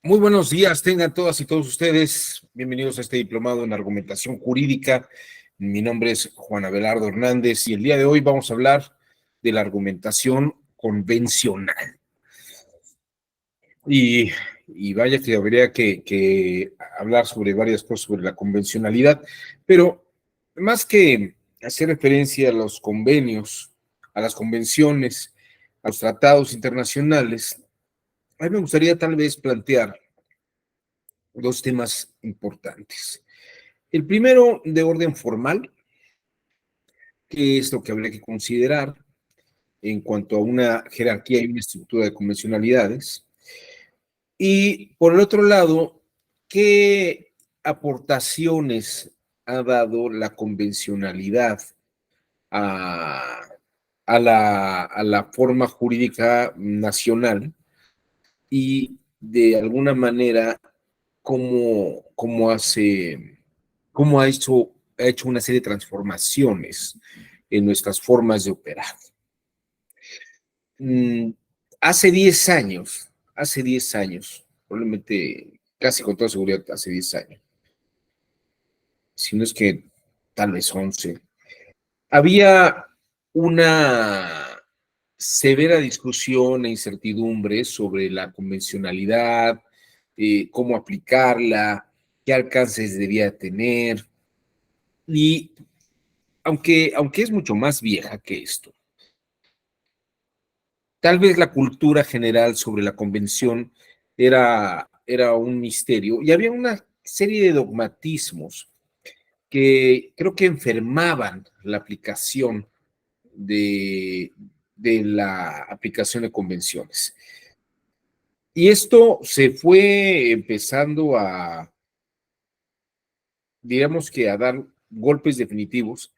Muy buenos días, tengan todas y todos ustedes. Bienvenidos a este diplomado en argumentación jurídica. Mi nombre es Juan Abelardo Hernández y el día de hoy vamos a hablar de la argumentación convencional. Y vaya que habría que hablar sobre varias cosas sobre la convencionalidad, pero más que hacer referencia a los convenios, a las convenciones, a los tratados internacionales, a mí me gustaría tal vez plantear dos temas importantes. El primero, de orden formal, que es lo que habría que considerar en cuanto a una jerarquía y una estructura de convencionalidades. Y por el otro lado, ¿qué aportaciones ha dado la convencionalidad a, a la forma jurídica nacional? Y de alguna manera, cómo ha hecho una serie de transformaciones en nuestras formas de operar. Mm, hace 10 años, probablemente casi con toda seguridad hace 10 años, si no es que tal vez 11, había una severa discusión e incertidumbre sobre la convencionalidad, cómo aplicarla, qué alcances debía tener. Y aunque es mucho más vieja que esto, tal vez la cultura general sobre la convención era un misterio y había una serie de dogmatismos que creo que enfermaban la aplicación de, de la aplicación de convenciones. Y esto se fue empezando digamos que a dar golpes definitivos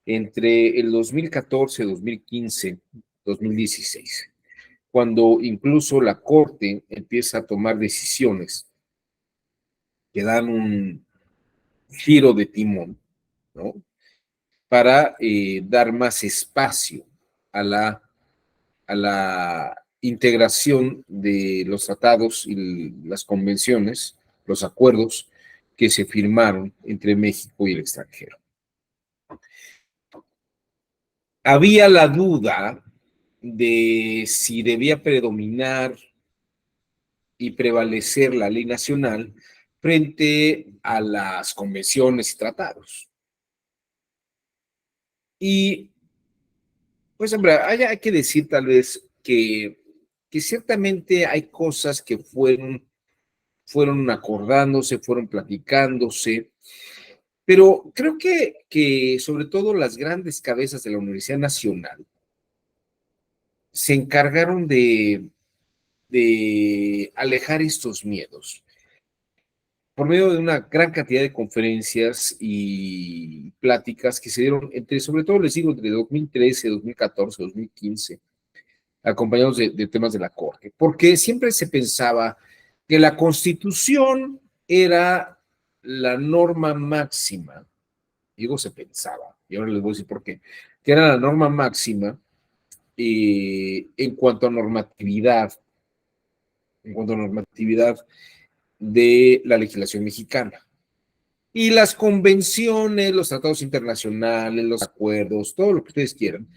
entre el 2014, 2015, 2016, cuando incluso la Corte empieza a tomar decisiones que dan un giro de timón, ¿no? Para dar más espacio a la integración de los tratados y las convenciones, los acuerdos que se firmaron entre México y el extranjero. Había la duda de si debía predominar y prevalecer la ley nacional frente a las convenciones y tratados. Y pues hombre, hay que decir tal vez que ciertamente hay cosas que fueron acordándose, fueron platicándose, pero creo que sobre todo las grandes cabezas de la Universidad Nacional se encargaron de alejar estos miedos por medio de una gran cantidad de conferencias y pláticas que se dieron entre, sobre todo les digo, entre 2013, 2014, 2015, acompañados de temas de la Corte, porque siempre se pensaba que la Constitución era la norma máxima, digo se pensaba, y ahora les voy a decir por qué, que era la norma máxima en cuanto a normatividad, en cuanto a normatividad de la legislación mexicana. Y las convenciones, los tratados internacionales, los acuerdos, todo lo que ustedes quieran,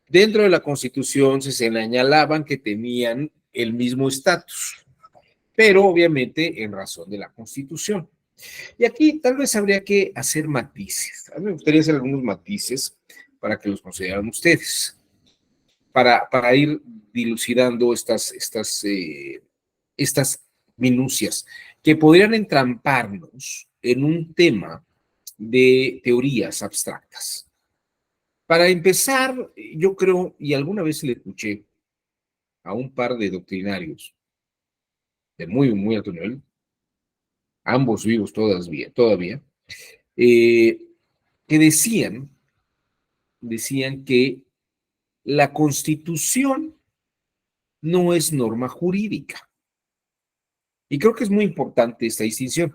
dentro de la Constitución se señalaban que tenían el mismo estatus, pero obviamente en razón de la Constitución. Y aquí tal vez habría que hacer matices. A mí me gustaría hacer algunos matices para que los consideraran ustedes, para ir dilucidando estas minucias que podrían entramparnos en un tema de teorías abstractas. Para empezar, yo creo, y alguna vez le escuché a un par de doctrinarios de muy, muy alto nivel, ambos vivos todavía, eh, que decían que la Constitución no es norma jurídica. Y creo que es muy importante esta distinción.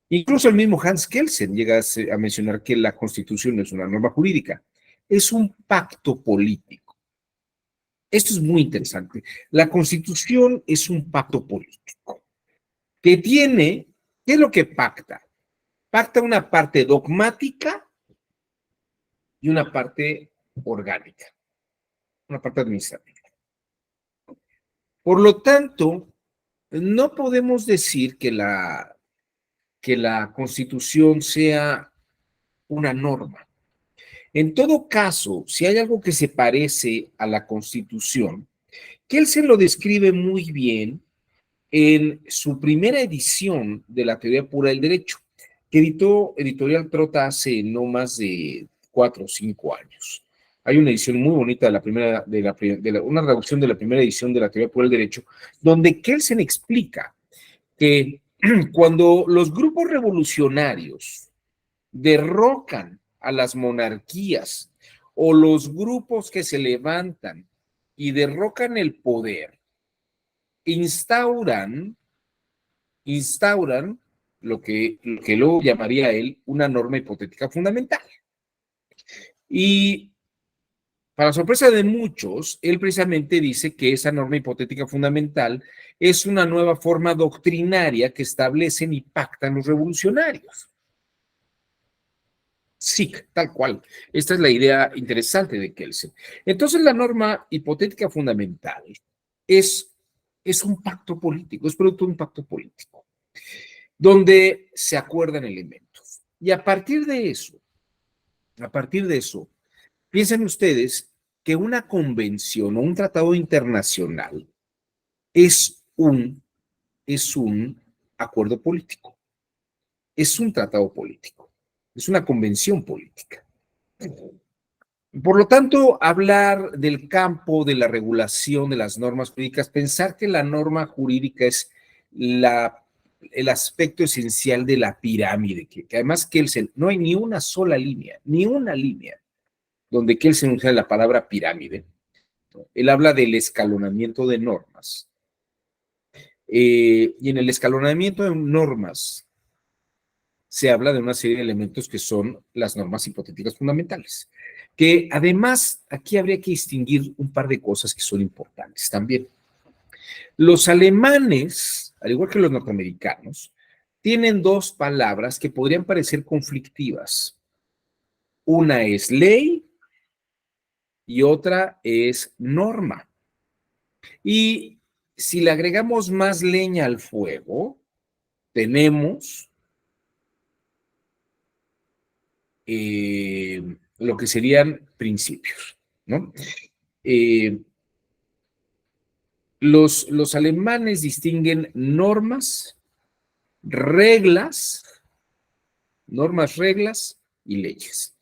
Incluso el mismo Hans Kelsen llega a mencionar que la Constitución no es una norma jurídica, es un pacto político. Esto es muy interesante. La Constitución es un pacto político. que tiene, ¿qué es lo que pacta? Pacta una parte dogmática y una parte orgánica, una parte administrativa. Por lo tanto, no podemos decir que la Constitución sea una norma. En todo caso, si hay algo que se parece a la Constitución, que él se lo describe muy bien en su primera edición de la Teoría Pura del Derecho, que editó Editorial Trota hace no más de 4 o 5 años. Hay una edición muy bonita de la primera, una traducción de la primera edición de la Teoría Pura del Derecho, donde Kelsen explica que cuando los grupos revolucionarios derrocan a las monarquías o los grupos que se levantan y derrocan el poder, instauran lo que luego llamaría él una norma hipotética fundamental. Y para sorpresa de muchos, él precisamente dice que esa norma hipotética fundamental es una nueva forma doctrinaria que establecen y pactan los revolucionarios. Sí, tal cual. Esta es la idea interesante de Kelsen. Entonces, la norma hipotética fundamental es, es un pacto político, es producto de un pacto político, donde se acuerdan elementos. Y a partir de eso, piensen ustedes que una convención o un tratado internacional es un acuerdo político, es un tratado político, es una convención política. Por lo tanto, hablar del campo de la regulación de las normas jurídicas, pensar que la norma jurídica es el aspecto esencial de la pirámide, que además Kelsen, no hay ni una sola línea, ni una línea donde Kelsen usa la palabra pirámide. Él habla del escalonamiento de normas. Y en el escalonamiento de normas se habla de una serie de elementos que son las normas hipotéticas fundamentales, que además aquí habría que distinguir un par de cosas que son importantes también. Los alemanes, al igual que los norteamericanos, tienen dos palabras que podrían parecer conflictivas. Una es ley y otra es norma. Y si le agregamos más leña al fuego, tenemos lo que serían principios, ¿no? Los alemanes distinguen normas, reglas y leyes,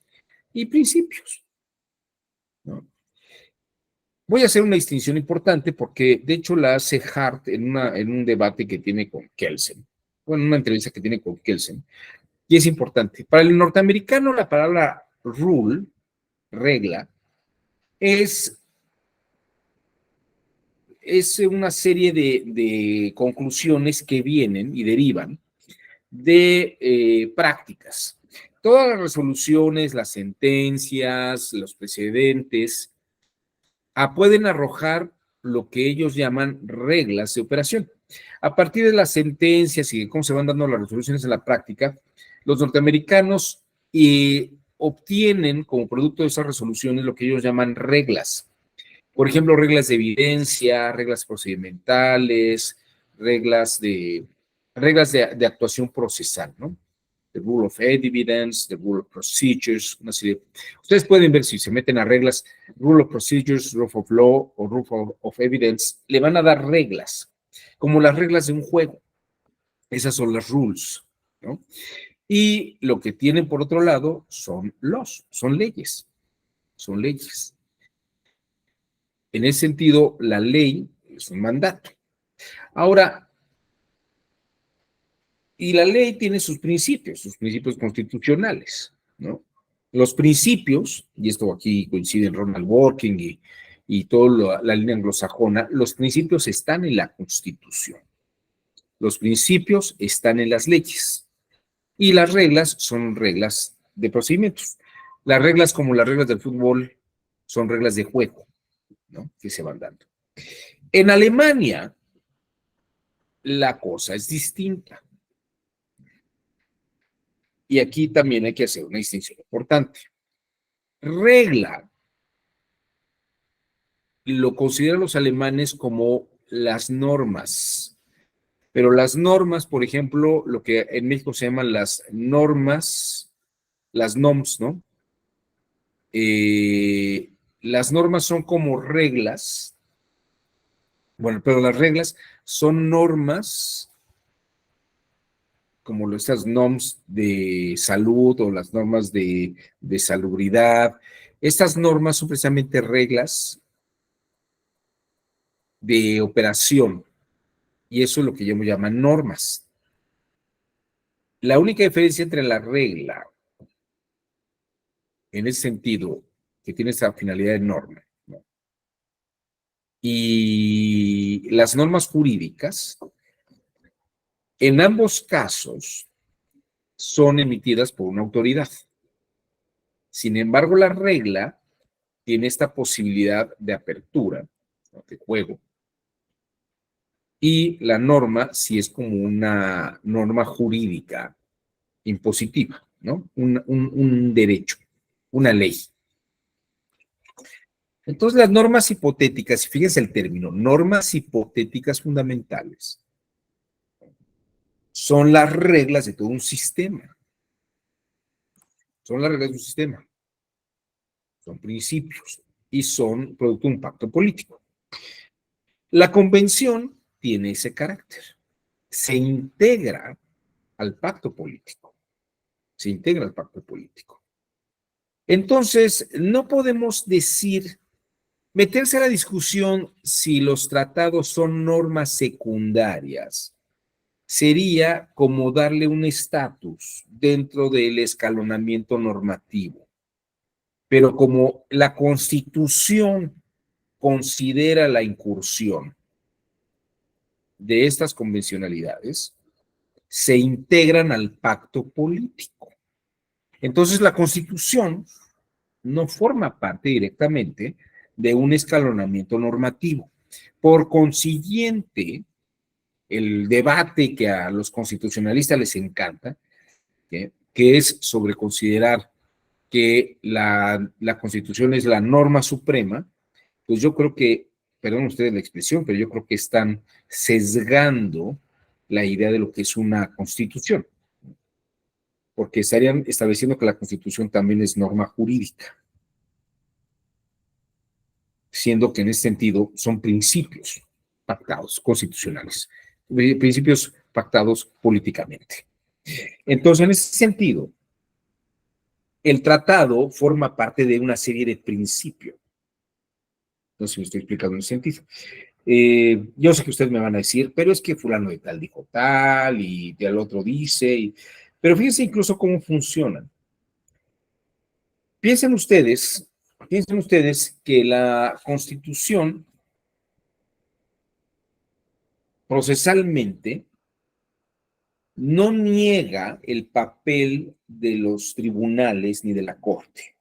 y principios, ¿no? Voy a hacer una distinción importante porque, de hecho, la hace Hart en un debate que tiene con Kelsen, bueno, una entrevista que tiene con Kelsen, y es importante. Para el norteamericano, la palabra rule, regla, es una serie de conclusiones que vienen y derivan de prácticas. Todas las resoluciones, las sentencias, los precedentes, pueden arrojar lo que ellos llaman reglas de operación. A partir de las sentencias y de cómo se van dando las resoluciones en la práctica, los norteamericanos obtienen como producto de esas resoluciones lo que ellos llaman reglas. Por ejemplo, reglas de evidencia, reglas procedimentales, reglas de actuación procesal, ¿no? The Rule of Evidence, the Rule of Procedures, una serie. Ustedes pueden ver si se meten a reglas, Rule of Procedures, Rule of Law o Rule of Evidence, le van a dar reglas, como las reglas de un juego. Esas son las rules, ¿no? Y lo que tienen por otro lado son son leyes, son leyes. En ese sentido, la ley es un mandato. Ahora, y la ley tiene sus principios constitucionales, ¿no? Los principios, y esto aquí coincide en Ronald Working y toda la línea anglosajona, los principios están en la Constitución. Los principios están en las leyes. Y las reglas son reglas de procedimientos. Las reglas, como las reglas del fútbol, son reglas de juego, ¿no? Que se van dando. En Alemania, la cosa es distinta. Y aquí también hay que hacer una distinción importante. Regla lo consideran los alemanes como las normas, pero las normas, por ejemplo, lo que en México se llaman las normas, las NOMS, ¿no? Las normas son como reglas, bueno, pero las reglas son normas como estas NOMS de salud o las normas de salubridad. Estas normas son precisamente reglas de operación y eso es lo que yo me llaman normas. La única diferencia entre la regla, en ese sentido, que tiene esa finalidad de norma, ¿no? Y las normas jurídicas, en ambos casos, son emitidas por una autoridad. Sin embargo, la regla tiene esta posibilidad de apertura, ¿no? De juego. Y la norma sí es como una norma jurídica impositiva, ¿no? Un derecho, una ley. Entonces, las normas hipotéticas, fíjense el término, normas hipotéticas fundamentales, son las reglas de todo un sistema. Son las reglas de un sistema. Son principios y son producto de un pacto político. La convención tiene ese carácter. Se integra al pacto político. Se integra al pacto político. Entonces, no podemos decir, meterse a la discusión si los tratados son normas secundarias sería como darle un estatus dentro del escalonamiento normativo. Pero como la Constitución considera la incursión de estas convencionalidades, se integran al pacto político. Entonces, la Constitución no forma parte directamente de un escalonamiento normativo. Por consiguiente, el debate que a los constitucionalistas les encanta, que es sobre considerar que la Constitución es la norma suprema, pues yo creo que, perdón ustedes la expresión, pero yo creo que están sesgando la idea de lo que es una Constitución, porque estarían estableciendo que la Constitución también es norma jurídica, siendo que en ese sentido son principios pactados constitucionales, principios pactados políticamente. Entonces, en ese sentido, el tratado forma parte de una serie de principios. No sé si me estoy explicando en ese sentido. Yo sé que ustedes me van a decir, pero es que fulano de tal dijo tal y el otro dice, pero fíjense incluso cómo funcionan. Piensen ustedes que la Constitución procesalmente no niega el papel de los tribunales ni de la Corte.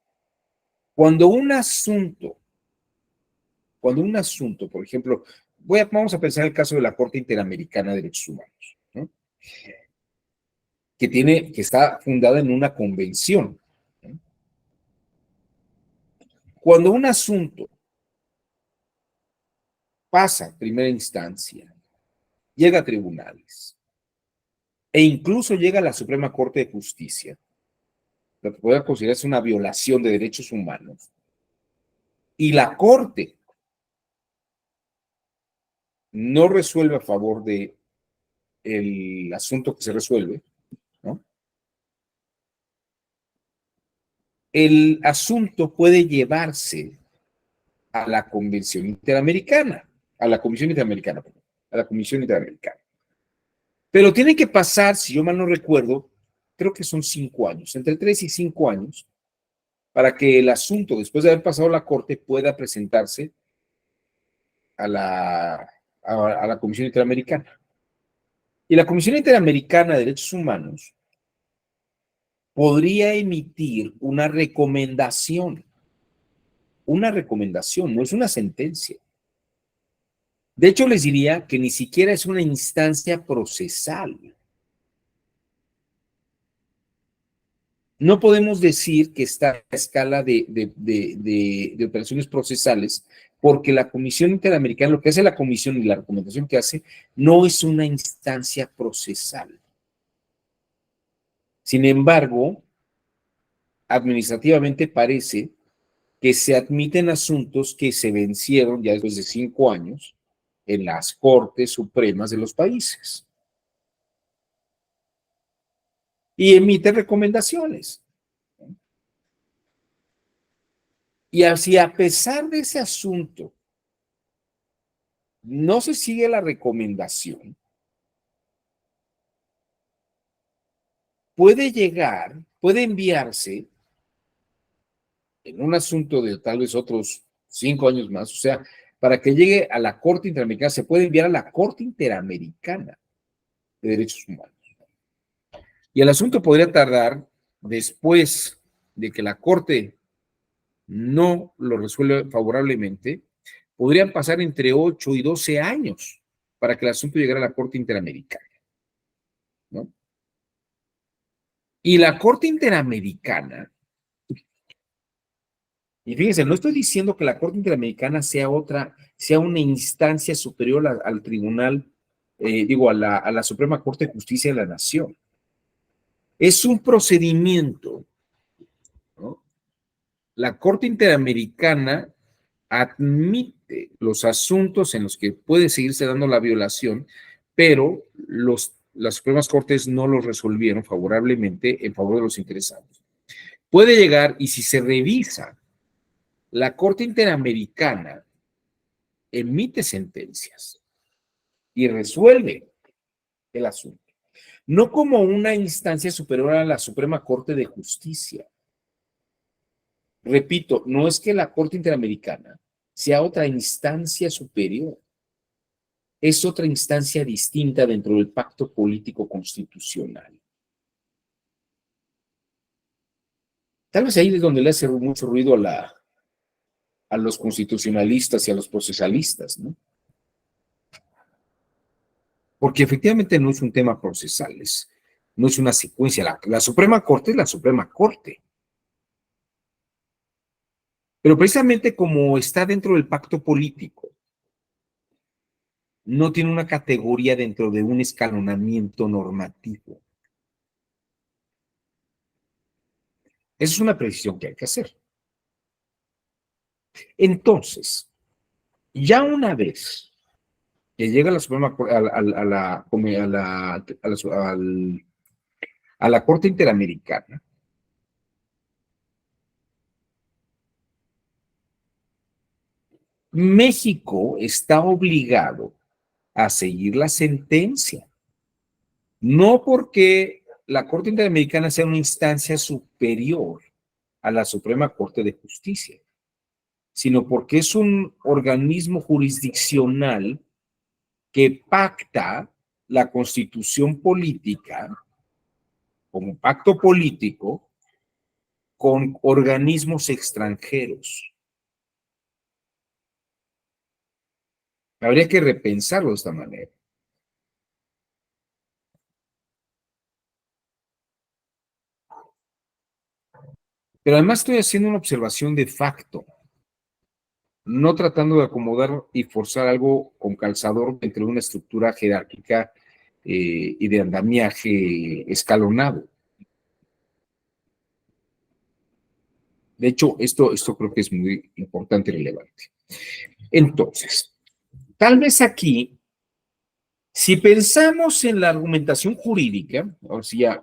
Cuando un asunto, por ejemplo, vamos a pensar el caso de la Corte Interamericana de Derechos Humanos, ¿no? Que está fundada en una convención, ¿no? Cuando un asunto pasa a primera instancia, llega a tribunales e incluso llega a la Suprema Corte de Justicia, lo que puede considerarse una violación de derechos humanos, y la Corte no resuelve a favor de el asunto que se resuelve, ¿no? El asunto puede llevarse a la Convención Interamericana, a la Comisión Interamericana, perdón, a la Comisión Interamericana. Pero tiene que pasar, si yo mal no recuerdo, creo que son 5 años, entre 3 y 5 años, para que el asunto, después de haber pasado la Corte, pueda presentarse a la Comisión Interamericana. Y la Comisión Interamericana de Derechos Humanos podría emitir una recomendación, no es una sentencia. De hecho, les diría que ni siquiera es una instancia procesal. No podemos decir que está a escala de operaciones procesales, porque la Comisión Interamericana, lo que hace la Comisión y la recomendación que hace, no es una instancia procesal. Sin embargo, administrativamente parece que se admiten asuntos que se vencieron ya después de 5 años en las Cortes Supremas de los países y emite recomendaciones. Y así, a pesar de ese asunto, no se sigue la recomendación, puede enviarse en un asunto de tal vez otros 5 años más, o sea, para que llegue a la Corte Interamericana, se puede enviar a la Corte Interamericana de Derechos Humanos. Y el asunto podría tardar, después de que la Corte no lo resuelve favorablemente, podrían pasar entre 8 y 12 años para que el asunto llegara a la Corte Interamericana, ¿no? Y la Corte Interamericana, y fíjense, no estoy diciendo que la Corte Interamericana sea una instancia superior al tribunal, a la Suprema Corte de Justicia de la Nación. Es un procedimiento, ¿no? La Corte Interamericana admite los asuntos en los que puede seguirse dando la violación, pero las Supremas Cortes no los resolvieron favorablemente en favor de los interesados. Puede llegar, y si se revisa, la Corte Interamericana emite sentencias y resuelve el asunto. No como una instancia superior a la Suprema Corte de Justicia. Repito, no es que la Corte Interamericana sea otra instancia superior. Es otra instancia distinta dentro del pacto político constitucional. Tal vez ahí es donde le hace mucho ruido a los constitucionalistas y a los procesalistas, ¿no? Porque efectivamente no es un tema procesal, no es una secuencia. La Suprema Corte es la Suprema Corte. Pero precisamente como está dentro del pacto político, no tiene una categoría dentro de un escalonamiento normativo. Esa es una precisión que hay que hacer. Entonces, ya una vez que llega a la Suprema a la Corte Interamericana, México está obligado a seguir la sentencia, no porque la Corte Interamericana sea una instancia superior a la Suprema Corte de Justicia, sino porque es un organismo jurisdiccional que pacta la constitución política como pacto político con organismos extranjeros. Habría que repensarlo de esta manera. Pero además estoy haciendo una observación de facto, no tratando de acomodar y forzar algo con calzador entre una estructura jerárquica y de andamiaje escalonado. De hecho, esto creo que es muy importante y relevante. Entonces, tal vez aquí, si pensamos en la argumentación jurídica, o sea,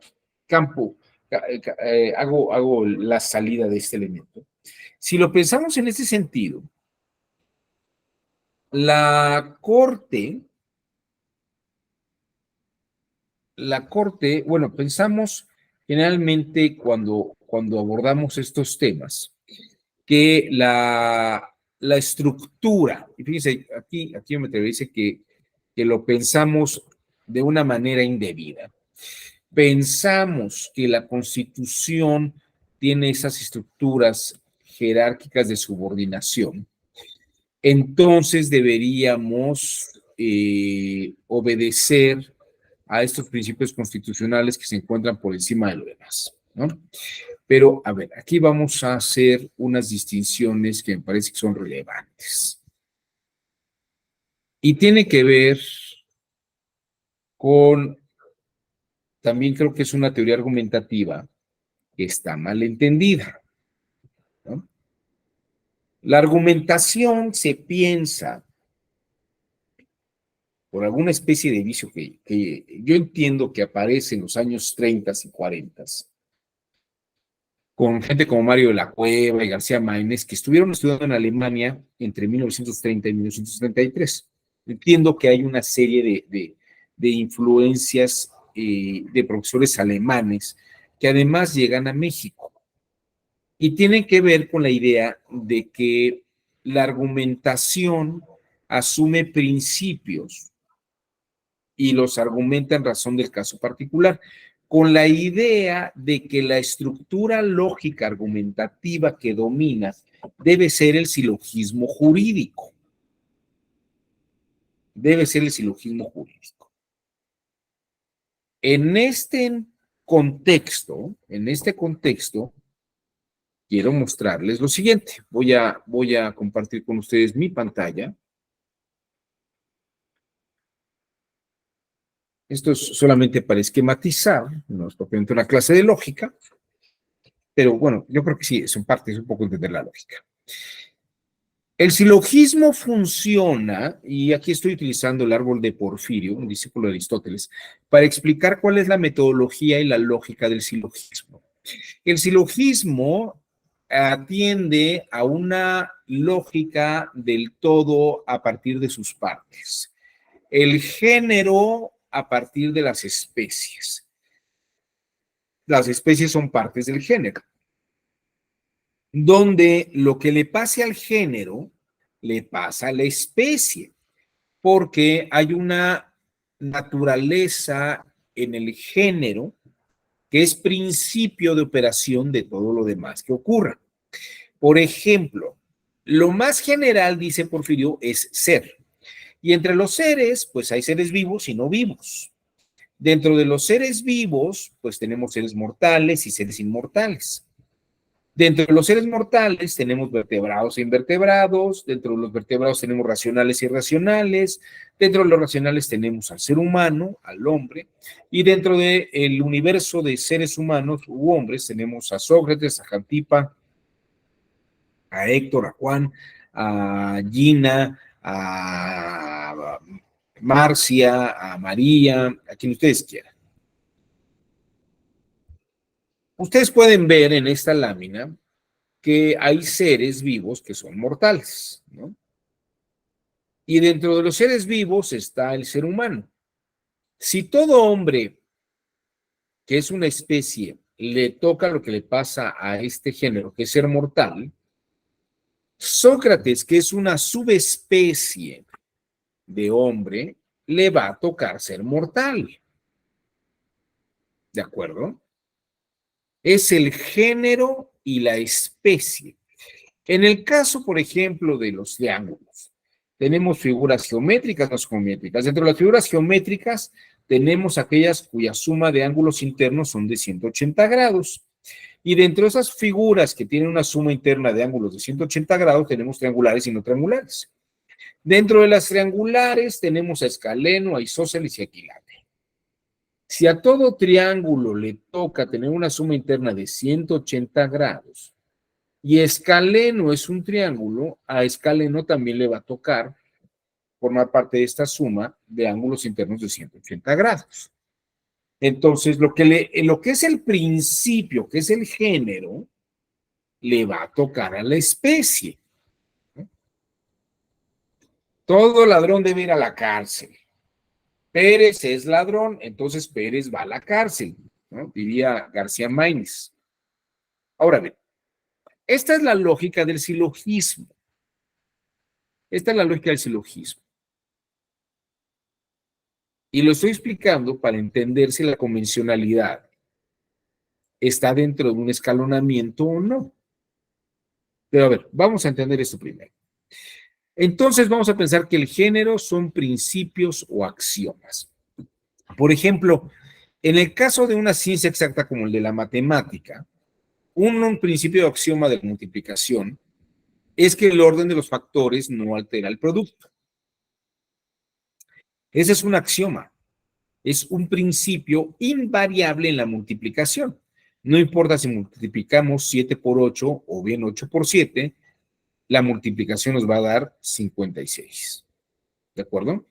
hago la salida de este elemento. Si lo pensamos en este sentido, la Corte, bueno, pensamos generalmente cuando abordamos estos temas, que la estructura, y fíjense, aquí me dice que lo pensamos de una manera indebida. Pensamos que la Constitución tiene esas estructuras jerárquicas de subordinación entonces deberíamos obedecer a estos principios constitucionales que se encuentran por encima de lo demás, ¿no? Pero, a ver, aquí vamos a hacer unas distinciones que me parece que son relevantes. Y tiene que ver con, también creo que es una teoría argumentativa que está mal entendida, ¿no? La argumentación se piensa por alguna especie de vicio que yo entiendo que aparece en los años 30 y 40, con gente como Mario de la Cueva y García Máinez, que estuvieron estudiando en Alemania entre 1930 y 1933. Entiendo que hay una serie de influencias de profesores alemanes que además llegan a México y tienen que ver con la idea de que la argumentación asume principios y los argumenta en razón del caso particular, con la idea de que la estructura lógica argumentativa que domina debe ser el silogismo jurídico. Debe ser el silogismo jurídico. En este contexto, quiero mostrarles lo siguiente. Voy a compartir con ustedes mi pantalla. Esto es solamente para esquematizar, no es propiamente una clase de lógica, pero bueno, yo creo que sí, es en parte, es un poco entender la lógica. El silogismo funciona, y aquí estoy utilizando el árbol de Porfirio, un discípulo de Aristóteles, para explicar cuál es la metodología y la lógica del silogismo. El silogismo atiende a una lógica del todo a partir de sus partes. El género a partir de las especies. Las especies son partes del género, donde lo que le pase al género le pasa a la especie, porque hay una naturaleza en el género que es principio de operación de todo lo demás que ocurra. Por ejemplo, lo más general, dice Porfirio, es ser. Y entre los seres, pues hay seres vivos y no vivos. Dentro de los seres vivos, pues tenemos seres mortales y seres inmortales. Dentro de los seres mortales tenemos vertebrados e invertebrados, dentro de los vertebrados tenemos racionales y irracionales, dentro de los racionales tenemos al ser humano, al hombre, y dentro del universo de seres humanos u hombres tenemos a Sócrates, a Jantipa, a Héctor, a Juan, a Gina, a Marcia, a María, a quien ustedes quieran. Ustedes pueden ver en esta lámina que hay seres vivos que son mortales, ¿no? Y dentro de los seres vivos está el ser humano. Si todo hombre que es una especie le toca lo que le pasa a este género, que es ser mortal, Sócrates, que es una subespecie de hombre, le va a tocar ser mortal. ¿De acuerdo? Es el género y la especie. En el caso, por ejemplo, de los triángulos, tenemos figuras geométricas, no geométricas. Dentro de las figuras geométricas tenemos aquellas cuya suma de ángulos internos son de 180 grados. Y dentro de esas figuras que tienen una suma interna de ángulos de 180 grados, tenemos triangulares y no triangulares. Dentro de las triangulares tenemos a escaleno, a isósceles y a equilátero. Si a todo triángulo le toca tener una suma interna de 180 grados, y escaleno es un triángulo, a escaleno también le va a tocar formar parte de esta suma de ángulos internos de 180 grados. Entonces, lo que es el principio, que es el género, le va a tocar a la especie. Todo ladrón debe ir a la cárcel. Pérez es ladrón, entonces Pérez va a la cárcel, ¿no? Diría García Máinez. Ahora bien, esta es la lógica del silogismo. Esta es la lógica del silogismo. Y lo estoy explicando para entender si la convencionalidad está dentro de un escalonamiento o no. Pero a ver, vamos a entender esto primero. Entonces vamos a pensar que el género son principios o axiomas. Por ejemplo, en el caso de una ciencia exacta como el de la matemática, un principio o axioma de multiplicación es que el orden de los factores no altera el producto. Ese es un axioma, es un principio invariable en la multiplicación. No importa si multiplicamos 7 por 8 o bien 8 por 7, la multiplicación nos va a dar 56. ¿De acuerdo?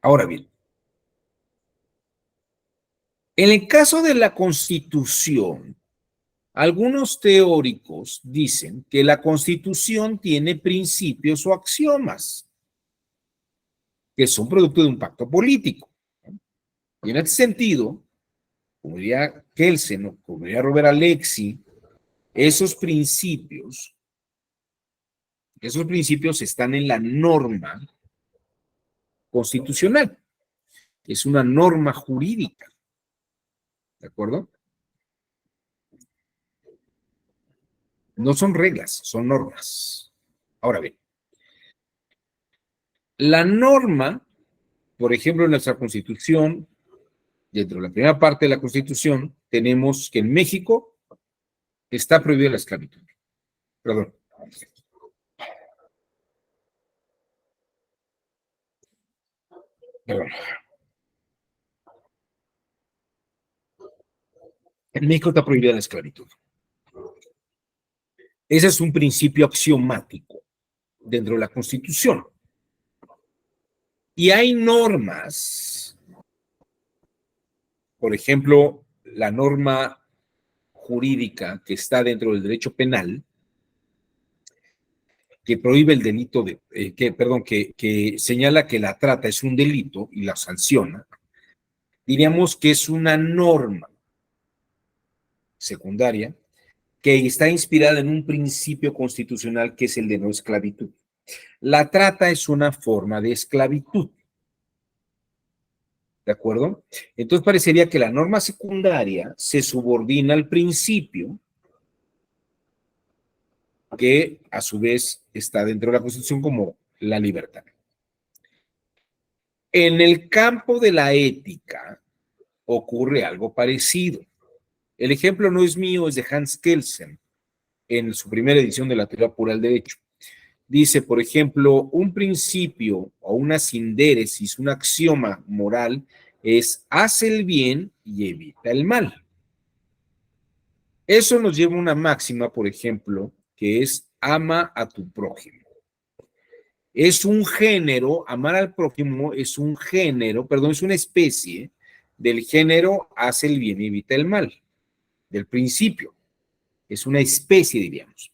Ahora bien, en el caso de la Constitución, algunos teóricos dicen que la Constitución tiene principios o axiomas que son producto de un pacto político. Y en este sentido, como diría Kelsen o como diría Robert Alexi, esos principios están en la norma constitucional. Es una norma jurídica. ¿De acuerdo? No son reglas, son normas. Ahora bien, la norma, por ejemplo, en nuestra Constitución, dentro de la primera parte de la Constitución, tenemos que en México está prohibida la esclavitud. Perdón. Perdón. En México está prohibida la esclavitud. Ese es un principio axiomático dentro de la Constitución. Y hay normas, por ejemplo, la norma jurídica que está dentro del derecho penal, que prohíbe el delito de, que señala que la trata es un delito y la sanciona, diríamos que es una norma secundaria que está inspirada en un principio constitucional que es el de no esclavitud. La trata es una forma de esclavitud. ¿De acuerdo? Entonces parecería que la norma secundaria se subordina al principio que a su vez está dentro de la Constitución como la libertad. En el campo de la ética ocurre algo parecido. El ejemplo no es mío, es de Hans Kelsen, en su primera edición de la teoría pura del derecho. Dice, por ejemplo, un principio o una sindéresis, un axioma moral es haz el bien y evita el mal. Eso nos lleva a una máxima, por ejemplo, que es ama a tu prójimo. Es un género, amar al prójimo es un género, perdón, es una especie del género hace el bien y evita el mal, del principio. Es una especie, diríamos.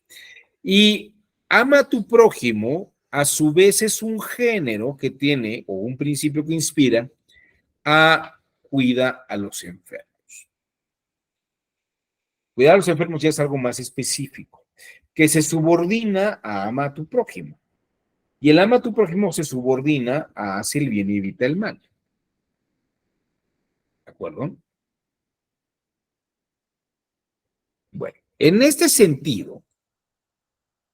Y ama a tu prójimo, a su vez es un género que tiene, o un principio que inspira, a cuida a los enfermos. Cuidar a los enfermos ya es algo más específico, que se subordina a ama a tu prójimo. Y el ama a tu prójimo se subordina a hace el bien y evita el mal. ¿De acuerdo? Bueno, en este sentido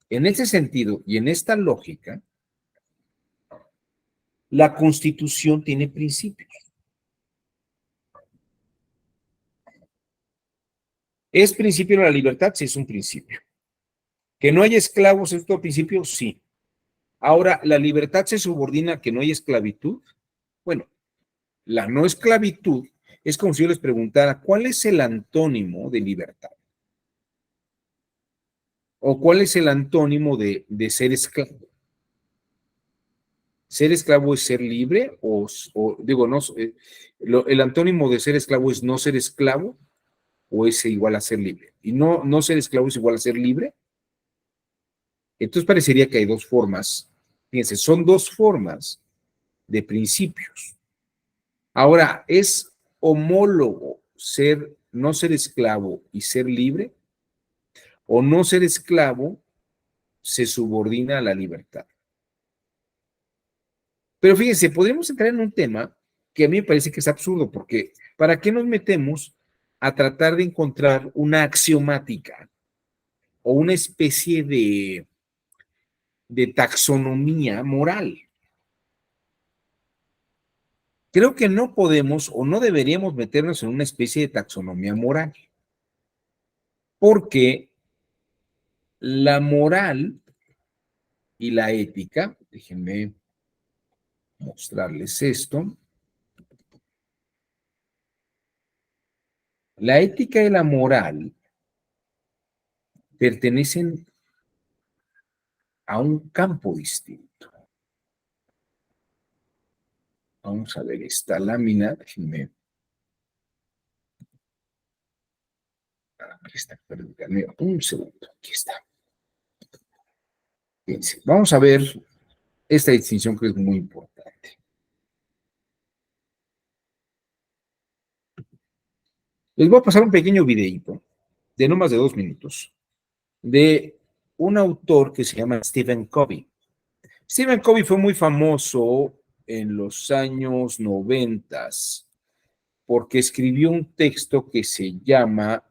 y en esta lógica, la Constitución tiene principios. ¿Es principio de la libertad? Sí, es un principio. ¿Que no hay esclavos es todo principio? Sí. Ahora, ¿la libertad se subordina a que no hay esclavitud? Bueno, la no esclavitud es como si yo les preguntara, ¿cuál es el antónimo de libertad? ¿O cuál es el antónimo de ser esclavo? ¿Ser esclavo es ser libre? O digo, no, el antónimo de ser esclavo es no ser esclavo o es igual a ser libre. Y no ser esclavo es igual a ser libre. Entonces parecería que hay dos formas. Fíjense, son dos formas de principios. Ahora, ¿es homólogo no ser esclavo y ser libre? ¿O no ser esclavo se subordina a la libertad? Pero fíjense, podríamos entrar en un tema que a mí me parece que es absurdo, porque ¿para qué nos metemos a tratar de encontrar una axiomática o una especie de taxonomía moral. Creo que no podemos o no deberíamos meternos en una especie de taxonomía moral, porque la moral y la ética, déjenme mostrarles esto, la ética y la moral pertenecen a un campo distinto. Vamos a ver esta lámina, déjenme. Aquí está, perdóname, un segundo, aquí está. Fíjense, vamos a ver esta distinción que es muy importante. Les voy a pasar un pequeño videíto de no más de 2 minutos de un autor que se llama Stephen Covey. Stephen Covey fue muy famoso en los años 90 porque escribió un texto que se llama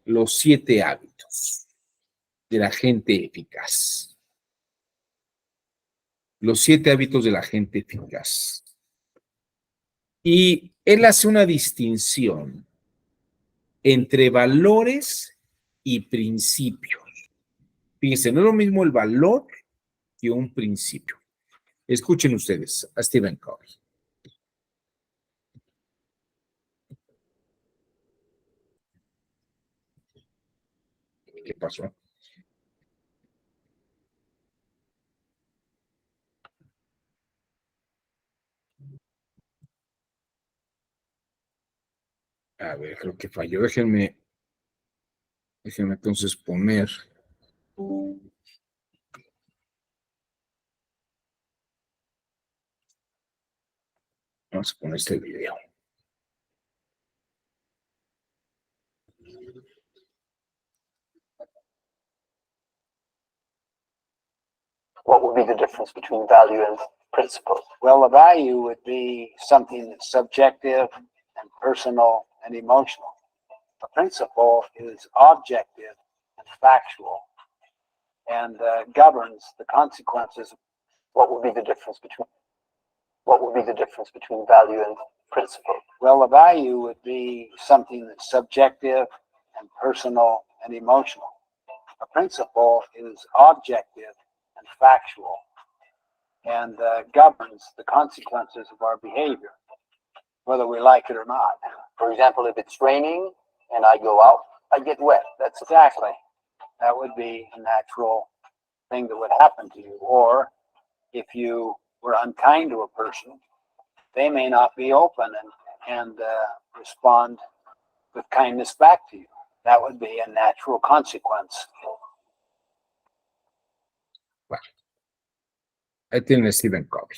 Los 7 hábitos de la gente eficaz. Los 7 hábitos de la gente eficaz. Y él hace una distinción entre valores y principios. Fíjense, no es lo mismo el valor que un principio. Escuchen ustedes a Stephen Covey. ¿Qué pasó? A ver, creo que falló. Déjenme entonces poner. Vamos a poner este video. What would be the difference between value and principle? Well, a value would be something that's subjective and personal and emotional. A principle is objective and factual and governs the consequences. What would be the difference between value and principle? Well, a value would be something that's subjective and personal and emotional. A principle is objective and factual and governs the consequences of our behavior, whether we like it or not. For example, if it's raining and I go out, I get wet. That's exactly. That would be a natural thing that would happen to you. Or if you were unkind to a person, they may not be open and respond with kindness back to you. That would be a natural consequence. Bueno, ahí tiene Stephen Covey.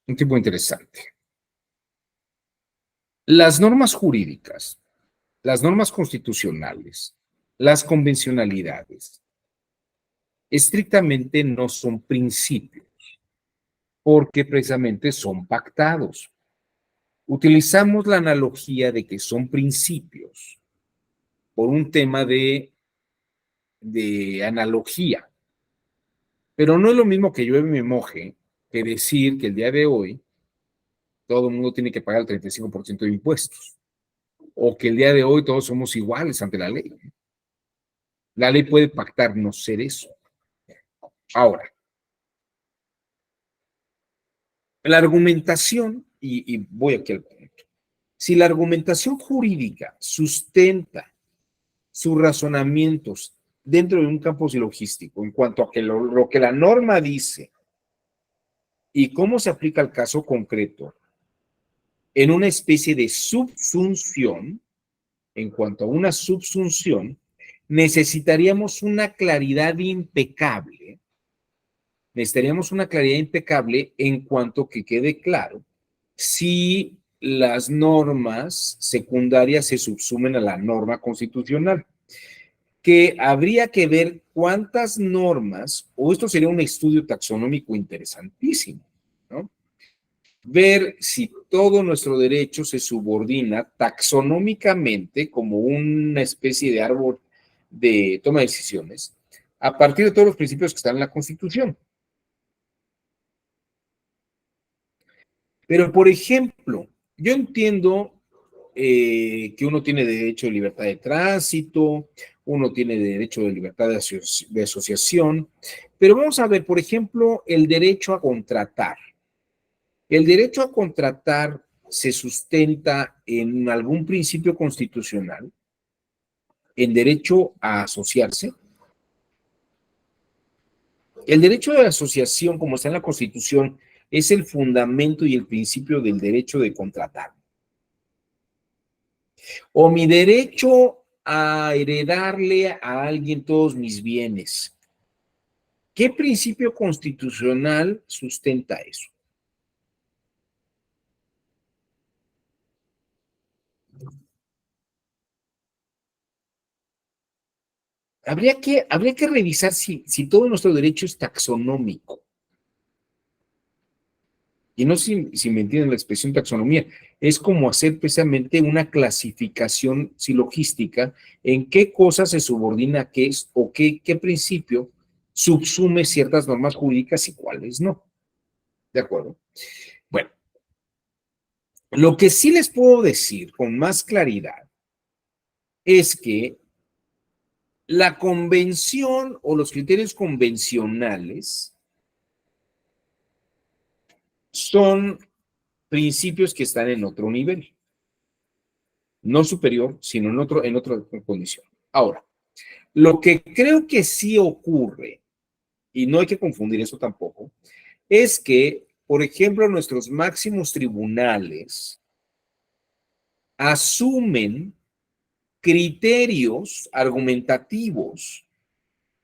Un tipo interesante. Las normas jurídicas, las normas constitucionales, las convencionalidades, estrictamente no son principios, porque precisamente son pactados. Utilizamos la analogía de que son principios por un tema de analogía, pero no es lo mismo que llueve y me moje que decir que el día de hoy todo el mundo tiene que pagar el 35% de impuestos, o que el día de hoy todos somos iguales ante la ley. La ley puede pactar no ser eso. Ahora, la argumentación, y voy aquí al punto, si la argumentación jurídica sustenta sus razonamientos dentro de un campo silogístico en cuanto a que lo que la norma dice y cómo se aplica al caso concreto en una especie de subsunción, en cuanto a una subsunción, necesitaríamos una claridad impecable. Necesitaríamos una claridad impecable en cuanto que quede claro si las normas secundarias se subsumen a la norma constitucional. Que habría que ver cuántas normas, o esto sería un estudio taxonómico interesantísimo, ¿no? Ver si todo nuestro derecho se subordina taxonómicamente como una especie de árbol de toma de decisiones a partir de todos los principios que están en la Constitución. Pero, por ejemplo, yo entiendo que uno tiene derecho de libertad de tránsito, uno tiene derecho de libertad de asociación, pero vamos a ver, por ejemplo, el derecho a contratar. El derecho a contratar se sustenta en algún principio constitucional, en derecho a asociarse. El derecho de asociación, como está en la Constitución, es el fundamento y el principio del derecho de contratar. O mi derecho a heredarle a alguien todos mis bienes. ¿Qué principio constitucional sustenta eso? Habría que revisar si todo nuestro derecho es taxonómico. Y no sé si me entienden la expresión taxonomía, es como hacer precisamente una clasificación silogística en qué cosa se subordina a qué es o qué principio subsume ciertas normas jurídicas y cuáles no. ¿De acuerdo? Bueno, lo que sí les puedo decir con más claridad es que la convención o los criterios convencionales son principios que están en otro nivel, no superior, sino en otra condición. Ahora, lo que creo que sí ocurre, y no hay que confundir eso tampoco, es que, por ejemplo, nuestros máximos tribunales asumen criterios argumentativos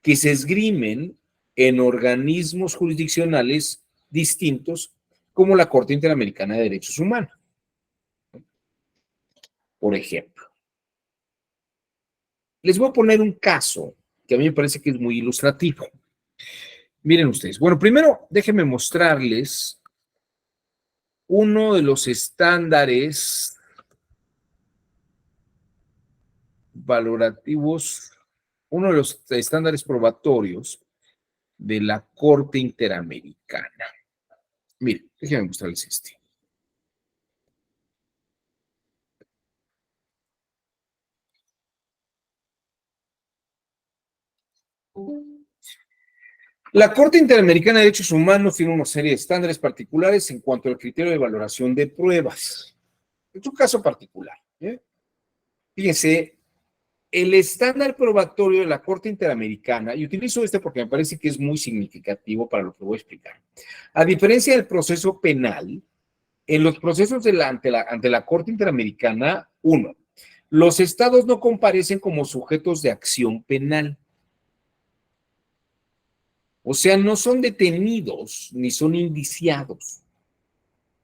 que se esgrimen en organismos jurisdiccionales distintos, como la Corte Interamericana de Derechos Humanos, por ejemplo. Les voy a poner un caso que a mí me parece que es muy ilustrativo. Miren ustedes. Bueno, primero déjenme mostrarles uno de los estándares valorativos, uno de los estándares probatorios de la Corte Interamericana. Miren, déjenme mostrarles este. La Corte Interamericana de Derechos Humanos tiene una serie de estándares particulares en cuanto al criterio de valoración de pruebas. Es un caso particular. Fíjense, el estándar probatorio de la Corte Interamericana, y utilizo este porque me parece que es muy significativo para lo que voy a explicar. A diferencia del proceso penal, en los procesos ante la Corte Interamericana, uno, los estados no comparecen como sujetos de acción penal. O sea, no son detenidos ni son indiciados.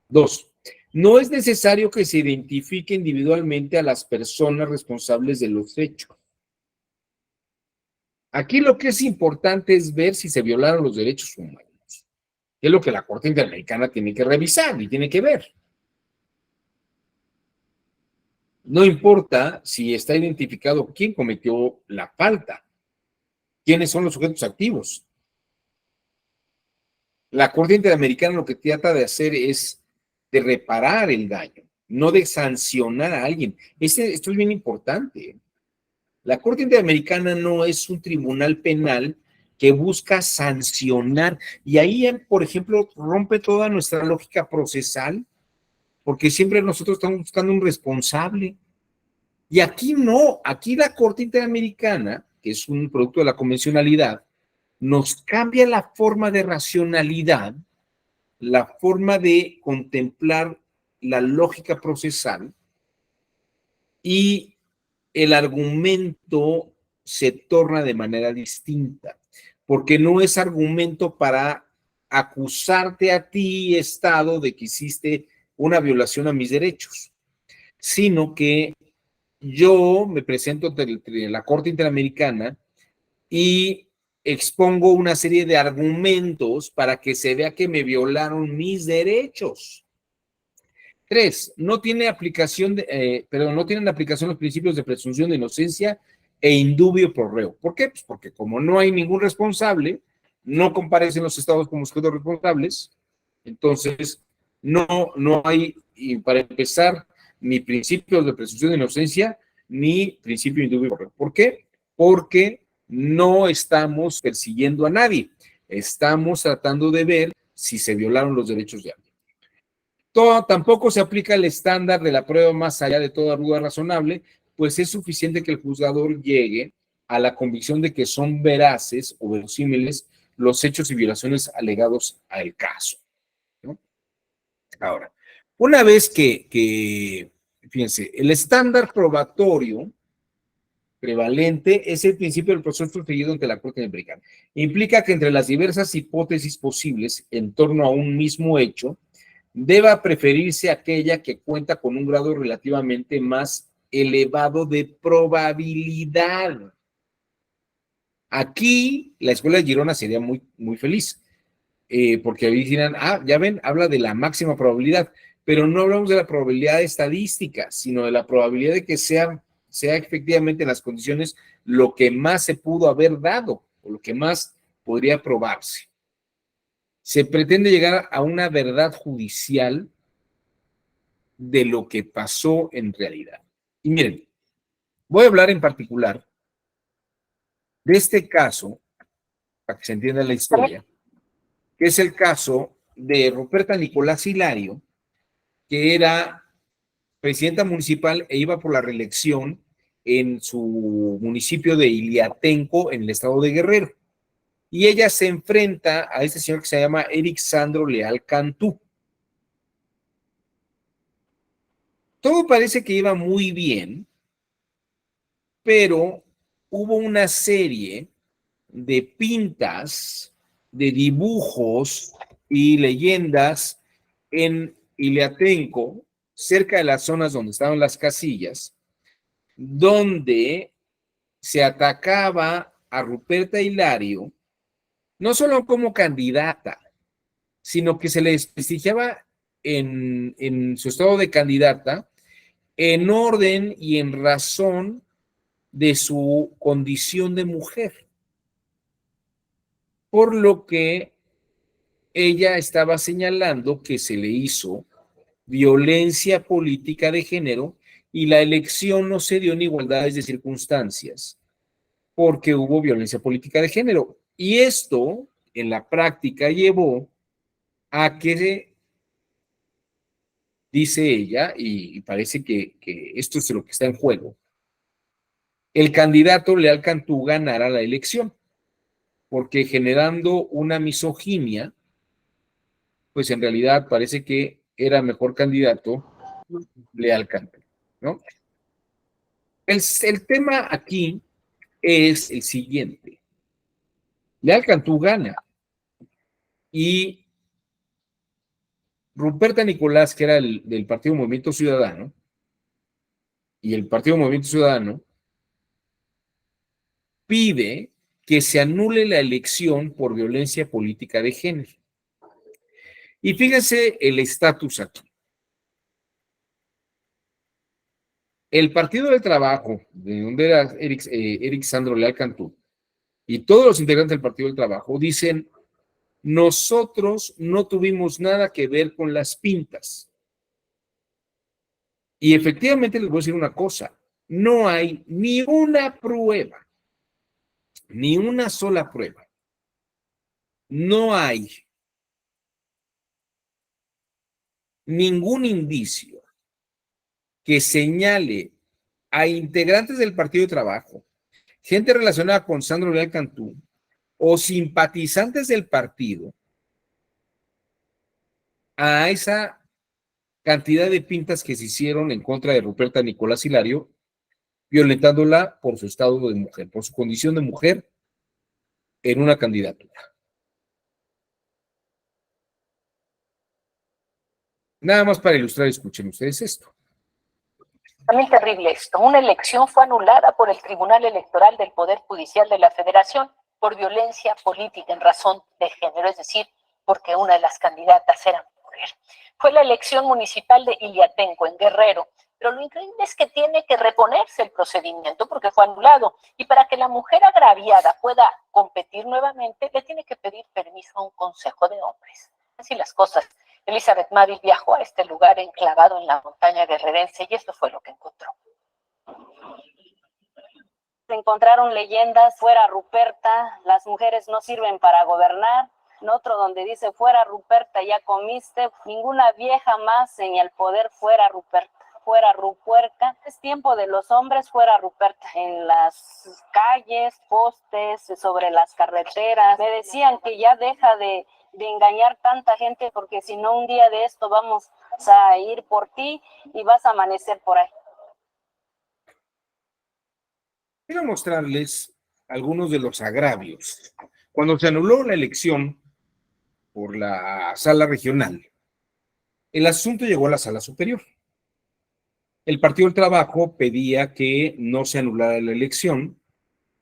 Dos, no es necesario que se identifique individualmente a las personas responsables de los hechos. Aquí lo que es importante es ver si se violaron los derechos humanos, que es lo que la Corte Interamericana tiene que revisar y tiene que ver. No importa si está identificado quién cometió la falta, quiénes son los sujetos activos. La Corte Interamericana lo que trata de hacer es de reparar el daño, no de sancionar a alguien. Esto es bien importante. La Corte Interamericana no es un tribunal penal que busca sancionar. Y ahí, por ejemplo, rompe toda nuestra lógica procesal, porque siempre nosotros estamos buscando un responsable. Y aquí no, aquí la Corte Interamericana, que es un producto de la convencionalidad, nos cambia la forma de racionalidad, la forma de contemplar la lógica procesal y el argumento se torna de manera distinta, porque no es argumento para acusarte a ti, Estado, de que hiciste una violación a mis derechos, sino que yo me presento ante la Corte Interamericana y expongo una serie de argumentos para que se vea que me violaron mis derechos. Tres, no tienen aplicación los principios de presunción de inocencia e indubio pro reo. ¿Por qué? Pues porque como no hay ningún responsable, no comparecen los estados como sujetos responsables, entonces no hay, y para empezar, ni principios de presunción de inocencia, ni principio indubio pro reo. ¿Por qué? Porque no estamos persiguiendo a nadie, estamos tratando de ver si se violaron los derechos de alguien. Tampoco se aplica el estándar de la prueba más allá de toda duda razonable, pues es suficiente que el juzgador llegue a la convicción de que son veraces o verosímiles los hechos y violaciones alegados al caso, ¿no? Ahora, una vez fíjense, el estándar probatorio prevalente es el principio del proceso seguido ante la Corte Americana. Implica que entre las diversas hipótesis posibles en torno a un mismo hecho, deba preferirse aquella que cuenta con un grado relativamente más elevado de probabilidad. Aquí la Escuela de Girona sería muy, muy feliz, porque ahí dirán, ya ven, habla de la máxima probabilidad, pero no hablamos de la probabilidad estadística, sino de la probabilidad de que sea efectivamente en las condiciones lo que más se pudo haber dado, o lo que más podría probarse. Se pretende llegar a una verdad judicial de lo que pasó en realidad. Y miren, voy a hablar en particular de este caso, para que se entienda la historia, que es el caso de Ruperta Nicolás Hilario, que era presidenta municipal e iba por la reelección en su municipio de Iliatenco, en el estado de Guerrero. Y ella se enfrenta a este señor que se llama Eric Sandro Leal Cantú. Todo parece que iba muy bien, pero hubo una serie de pintas, de dibujos y leyendas en Iliatenco, cerca de las zonas donde estaban las casillas, donde se atacaba a Ruperta Hilario, no solo como candidata, sino que se le desprestigiaba en su estado de candidata en orden y en razón de su condición de mujer. Por lo que ella estaba señalando que se le hizo violencia política de género y la elección no se dio en igualdades de circunstancias porque hubo violencia política de género. Y esto, en la práctica, llevó a que, dice ella, y parece que esto es lo que está en juego, el candidato Leal Cantú ganara la elección, porque generando una misoginia, pues en realidad parece que era mejor candidato Leal Cantú, ¿no? El tema aquí es el siguiente. Leal Cantú gana y Ruperta Nicolás, que era del Partido Movimiento Ciudadano, y el Partido Movimiento Ciudadano pide que se anule la elección por violencia política de género. Y fíjense el estatus aquí. El Partido del Trabajo, de donde era Eric Sandro Leal Cantú, y todos los integrantes del Partido del Trabajo dicen, nosotros no tuvimos nada que ver con las pintas. Y efectivamente les voy a decir una cosa, no hay ni una prueba, ni una sola prueba. No hay ningún indicio que señale a integrantes del Partido de Trabajo, gente relacionada con Sandro Leal Cantú o simpatizantes del partido, a esa cantidad de pintas que se hicieron en contra de Ruperta Nicolás Hilario, violentándola por su estado de mujer, por su condición de mujer en una candidatura. Nada más para ilustrar, escuchen ustedes esto. También terrible esto. Una elección fue anulada por el Tribunal Electoral del Poder Judicial de la Federación por violencia política en razón de género, es decir, porque una de las candidatas era mujer. Fue la elección municipal de Iliatenco, en Guerrero, Pero lo increíble es que tiene que reponerse el procedimiento porque fue anulado. Y para que la mujer agraviada pueda competir nuevamente, le tiene que pedir permiso a un consejo de hombres. Así las cosas. Elizabeth Mabel viajó a este lugar enclavado en la montaña guerrerense y esto fue lo que encontró. Se encontraron leyendas, fuera Ruperta, las mujeres no sirven para gobernar. En otro donde dice, fuera Ruperta, ya comiste, ninguna vieja más en el poder, fuera Ruperta. Fuera Rupuerca, es tiempo de los hombres, fuera Ruperta. En las calles, postes, sobre las carreteras, me decían que ya deja de engañar tanta gente, porque si no un día de esto vamos a ir por ti y vas a amanecer por ahí. Quiero mostrarles algunos de los agravios. Cuando se anuló la elección por la sala regional, el asunto llegó a la sala superior. El Partido del Trabajo pedía que no se anulara la elección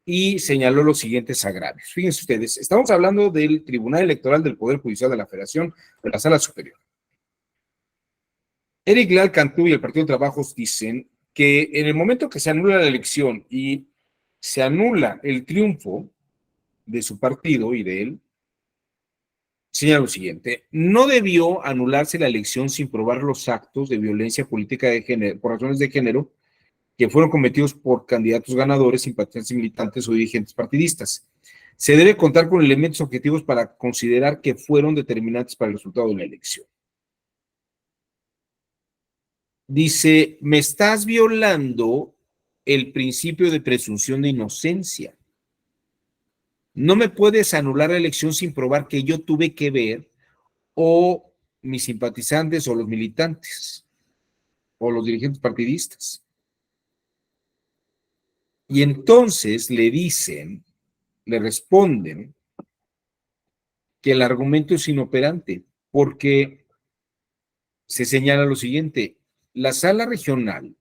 y señaló los siguientes agravios. Fíjense ustedes, estamos hablando del Tribunal Electoral del Poder Judicial de la Federación de la Sala Superior. Eric Leal Cantú y el Partido del Trabajo dicen que en el momento que se anula la elección y se anula el triunfo de su partido y de él, señala lo siguiente: no debió anularse la elección sin probar los actos de violencia política de género, por razones de género, que fueron cometidos por candidatos ganadores, simpatizantes militantes o dirigentes partidistas. Se debe contar con elementos objetivos para considerar que fueron determinantes para el resultado de la elección. Dice, me estás violando el principio de presunción de inocencia. No me puedes anular la elección sin probar que yo tuve que ver, o mis simpatizantes, o los militantes, o los dirigentes partidistas. Y entonces le dicen, le responden que el argumento es inoperante, porque se señala lo siguiente: la sala regional,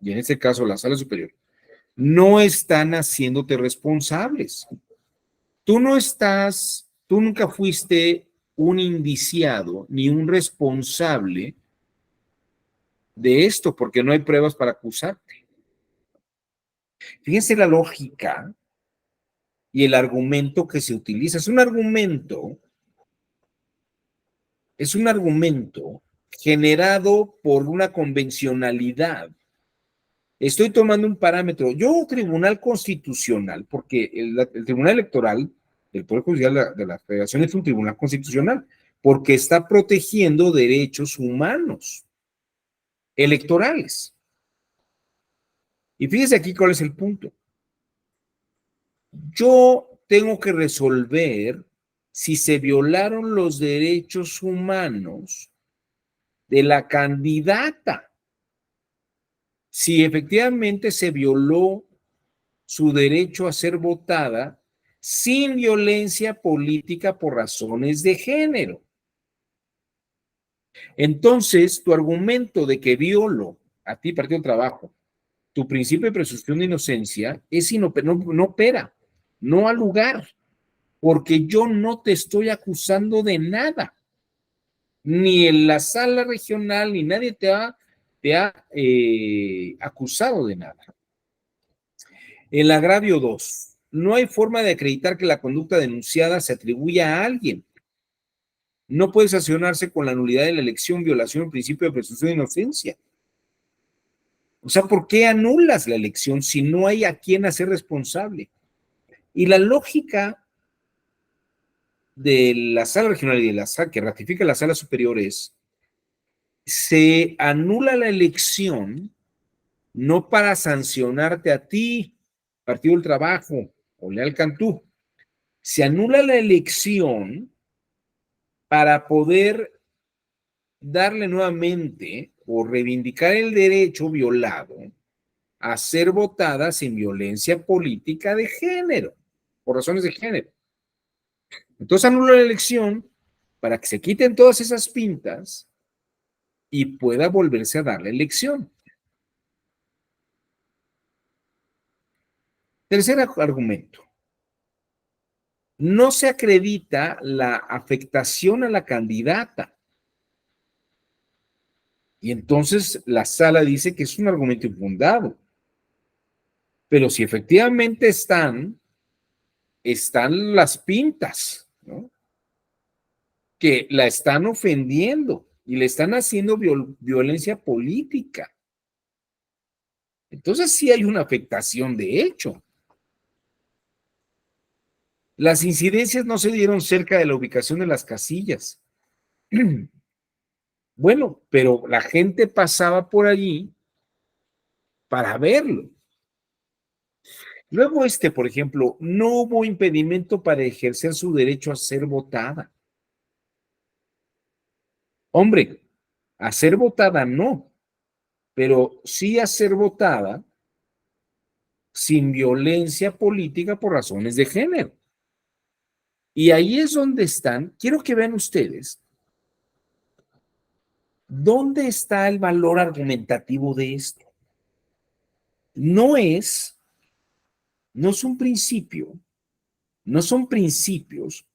y en este caso la sala superior, no están haciéndote responsables. Tú nunca fuiste un indiciado ni un responsable de esto, porque no hay pruebas para acusarte. Fíjense la lógica y el argumento que se utiliza. Es un argumento generado por una convencionalidad. Estoy tomando un parámetro. Yo, Tribunal Constitucional, porque el Tribunal Electoral del Poder Judicial de la Federación es un tribunal constitucional, porque está protegiendo derechos humanos electorales. Y fíjese aquí cuál es el punto. Yo tengo que resolver si se violaron los derechos humanos de la candidata, si efectivamente se violó su derecho a ser votada sin violencia política por razones de género. Entonces, tu argumento de que violo a ti, Partido del Trabajo, tu principio de presunción de inocencia no opera, no ha lugar, porque yo no te estoy acusando de nada. Ni en la sala regional, ni nadie te ha acusado de nada. El agravio 2. No hay forma de acreditar que la conducta denunciada se atribuya a alguien. No puede sancionarse con la nulidad de la elección, violación del principio de presunción de inocencia. O sea, ¿por qué anulas la elección si no hay a quien hacer responsable? Y la lógica de la sala regional y de la sala que ratifica la sala superior es: se anula la elección no para sancionarte a ti, Partido del Trabajo o Leal Cantú. Se anula la elección para poder darle nuevamente o reivindicar el derecho violado a ser votada sin violencia política de género, por razones de género. Entonces anula la elección para que se quiten todas esas pintas y pueda volverse a dar la elección. Tercer argumento. No se acredita la afectación a la candidata. Y entonces la sala dice que es un argumento infundado. Pero si efectivamente están las pintas, ¿no? Que la están ofendiendo y le están haciendo violencia política. Entonces sí hay una afectación de hecho. Las incidencias no se dieron cerca de la ubicación de las casillas. Bueno, pero la gente pasaba por allí para verlo. Luego por ejemplo, no hubo impedimento para ejercer su derecho a ser votada. Hombre, a ser votada no, pero sí a ser votada sin violencia política por razones de género. Y ahí es donde están, quiero que vean ustedes, ¿dónde está el valor argumentativo de esto? No es un principio, no son principios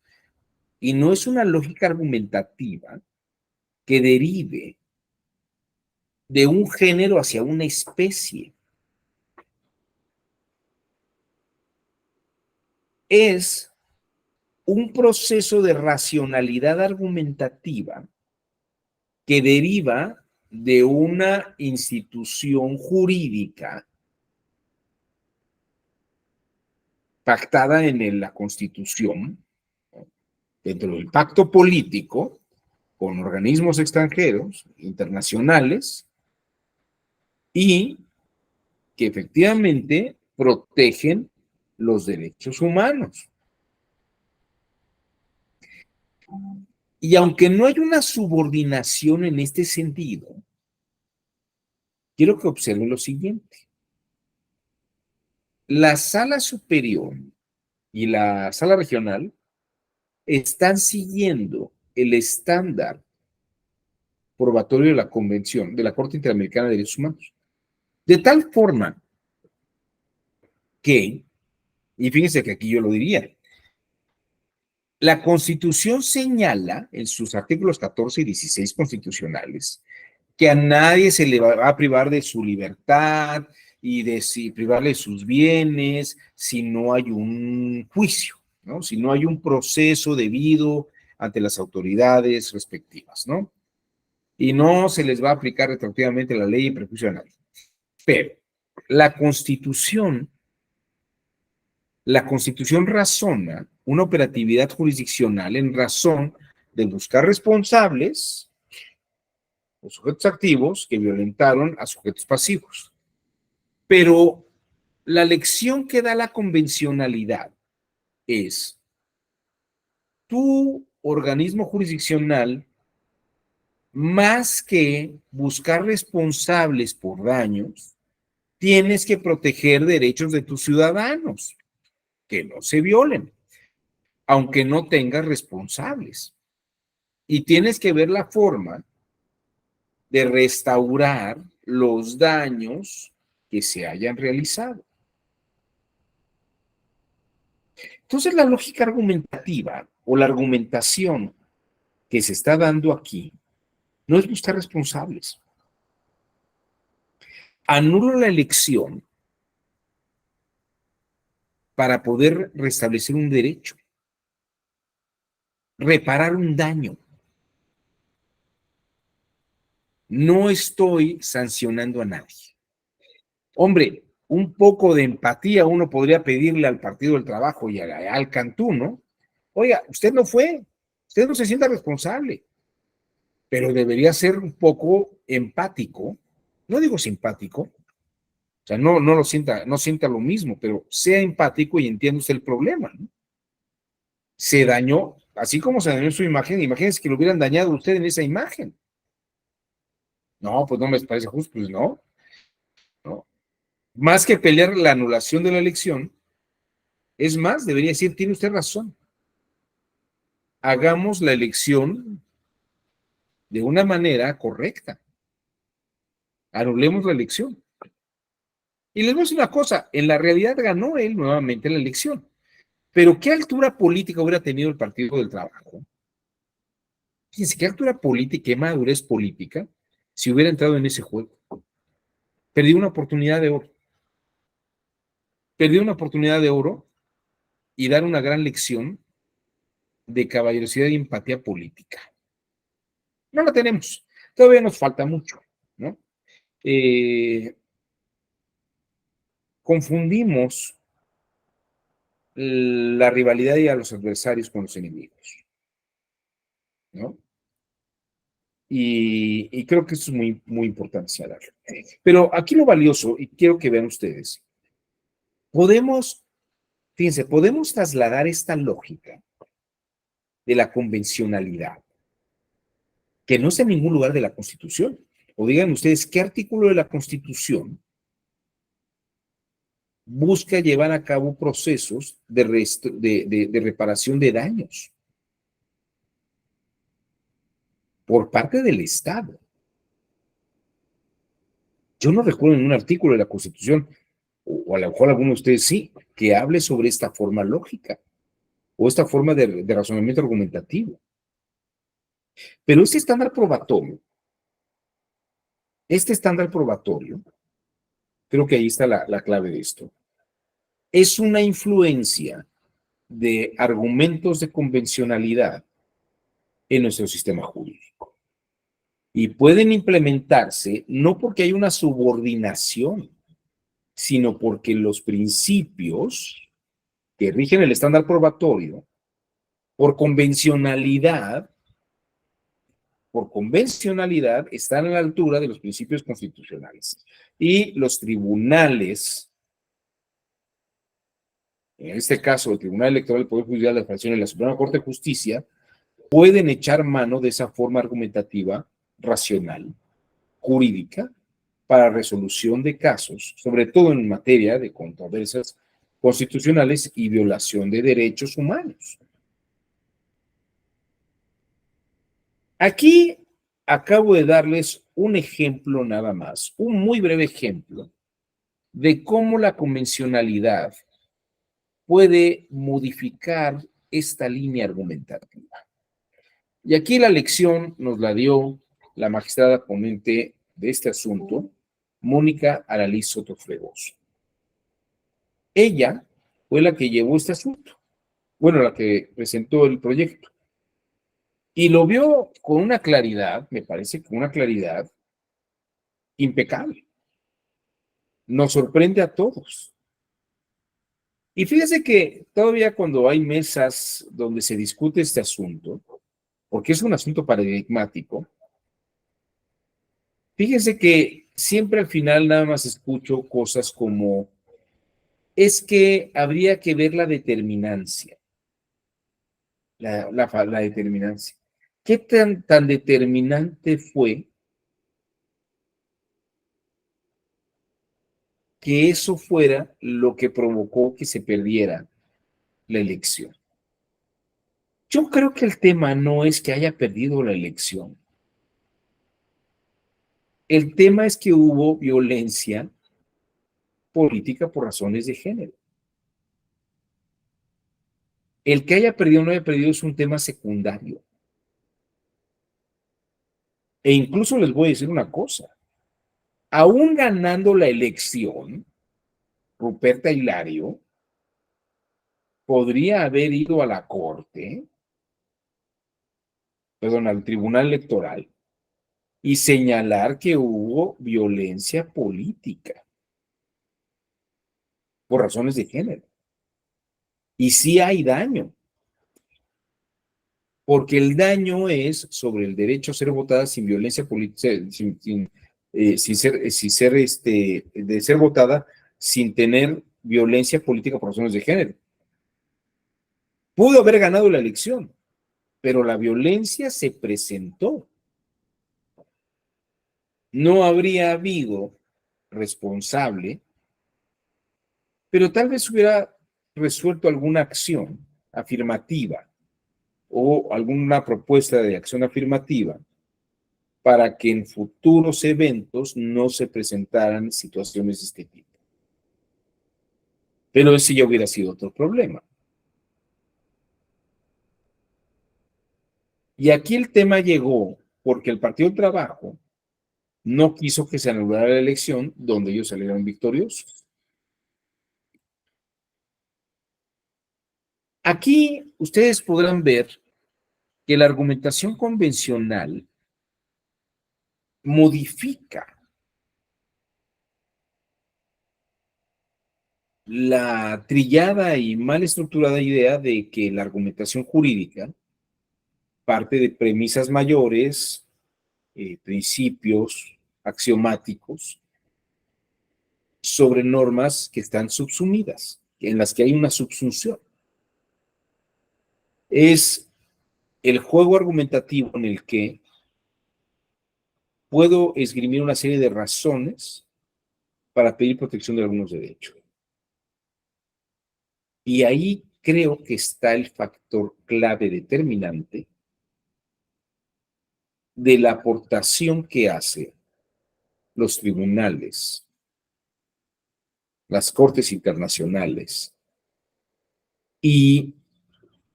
y no es una lógica argumentativa que derive de un género hacia una especie. Es un proceso de racionalidad argumentativa que deriva de una institución jurídica pactada en la Constitución, dentro del pacto político, con organismos extranjeros, internacionales, y que efectivamente protegen los derechos humanos. Y aunque no hay una subordinación en este sentido, quiero que observen lo siguiente. La sala superior y la sala regional están siguiendo el estándar probatorio de la Convención de la Corte Interamericana de Derechos Humanos. De tal forma que, y fíjense que aquí yo lo diría, la Constitución señala en sus artículos 14 y 16 constitucionales que a nadie se le va a privar de su libertad y de privarle de sus bienes si no hay un juicio, ¿no? Si no hay un proceso debido ante las autoridades respectivas, ¿no? Y no se les va a aplicar retroactivamente la ley en perjuicio de nadie. Pero la Constitución razona una operatividad jurisdiccional en razón de buscar responsables o sujetos activos que violentaron a sujetos pasivos. Pero la lección que da la convencionalidad es: tu organismo jurisdiccional, más que buscar responsables por daños, tienes que proteger derechos de tus ciudadanos, que no se violen, aunque no tengas responsables. Y tienes que ver la forma de restaurar los daños que se hayan realizado. Entonces, la lógica argumentativa o la argumentación que se está dando aquí no es buscar responsables. Anulo la elección para poder restablecer un derecho, reparar un daño. No estoy sancionando a nadie. Hombre, un poco de empatía uno podría pedirle al Partido del Trabajo y al Cantú, ¿no? Oiga, usted no fue, usted no se sienta responsable, pero debería ser un poco empático, no digo simpático, o sea, no lo sienta, no sienta lo mismo, pero sea empático y entienda usted el problema, ¿no? Se dañó, así como se dañó su imagen, imagínense que lo hubieran dañado a usted en esa imagen. No, pues no me parece justo, pues no. Más que pelear la anulación de la elección, es más, debería decir, tiene usted razón. Hagamos la elección de una manera correcta. Anulemos la elección. Y les voy a decir una cosa, en la realidad ganó él nuevamente la elección. Pero ¿qué altura política hubiera tenido el Partido del Trabajo? Fíjense, ¿qué altura política, qué madurez política si hubiera entrado en ese juego. Perdió una oportunidad de oro. Perdió una oportunidad de oro y dar una gran lección de caballerosidad y empatía política. No la tenemos. Todavía nos falta mucho, ¿no? Confundimos la rivalidad y a los adversarios con los enemigos, ¿no? Y creo que esto es muy, muy importante señalarlo. Pero aquí lo valioso, y quiero que vean ustedes, fíjense, podemos trasladar esta lógica de la convencionalidad, que no está en ningún lugar de la Constitución. O digan ustedes, ¿qué artículo de la Constitución busca llevar a cabo procesos de reparación de daños por parte del Estado? Yo no recuerdo en un artículo de la Constitución, o a lo mejor alguno de ustedes sí, que hable sobre esta forma lógica o esta forma de razonamiento argumentativo. Pero este estándar probatorio, creo que ahí está la clave de esto, es una influencia de argumentos de convencionalidad en nuestro sistema jurídico. Y pueden implementarse no porque hay una subordinación, sino porque los principios que rigen el estándar probatorio, por convencionalidad, están a la altura de los principios constitucionales. Y los tribunales, en este caso el Tribunal Electoral del Poder Judicial de la Federación y la Suprema Corte de Justicia, pueden echar mano de esa forma argumentativa, racional, jurídica, para resolución de casos, sobre todo en materia de controversias constitucionales y violación de derechos humanos. Aquí acabo de darles un ejemplo nada más, un muy breve ejemplo de cómo la convencionalidad puede modificar esta línea argumentativa. Y aquí la lección nos la dio la magistrada ponente de este asunto, Mónica Aralí Soto Fregoso. Ella fue la que llevó este asunto, bueno, la que presentó el proyecto. Y lo vio con una claridad, me parece, con una claridad impecable. Nos sorprende a todos. Y fíjese que todavía cuando hay mesas donde se discute este asunto, porque es un asunto paradigmático, fíjense que siempre al final nada más escucho cosas como, es que habría que ver la determinancia. La determinancia. ¿Qué tan determinante fue que eso fuera lo que provocó que se perdiera la elección? Yo creo que el tema no es que haya perdido la elección. El tema es que hubo violencia política por razones de género. El que haya perdido o no haya perdido es un tema secundario. E incluso les voy a decir una cosa. Aún ganando la elección, Ruperta Hilario podría haber ido a la corte, perdón, al Tribunal Electoral y señalar que hubo violencia política por razones de género. Y sí hay daño, porque el daño es sobre el derecho a ser votada sin violencia política, de ser votada sin tener violencia política por razones de género. Pudo haber ganado la elección, pero la violencia se presentó. No habría habido responsable, pero tal vez hubiera resuelto alguna acción afirmativa o alguna propuesta de acción afirmativa para que en futuros eventos no se presentaran situaciones de este tipo. Pero ese ya hubiera sido otro problema. Y aquí el tema llegó porque el Partido del Trabajo no quiso que se anulara la elección donde ellos salieron victoriosos. Aquí ustedes podrán ver que la argumentación convencional modifica la trillada y mal estructurada idea de que la argumentación jurídica parte de premisas mayores, principios axiomáticos sobre normas que están subsumidas, en las que hay una subsunción. Es el juego argumentativo en el que puedo esgrimir una serie de razones para pedir protección de algunos derechos. Y ahí creo que está el factor clave determinante de la aportación que hacen los tribunales, las cortes internacionales y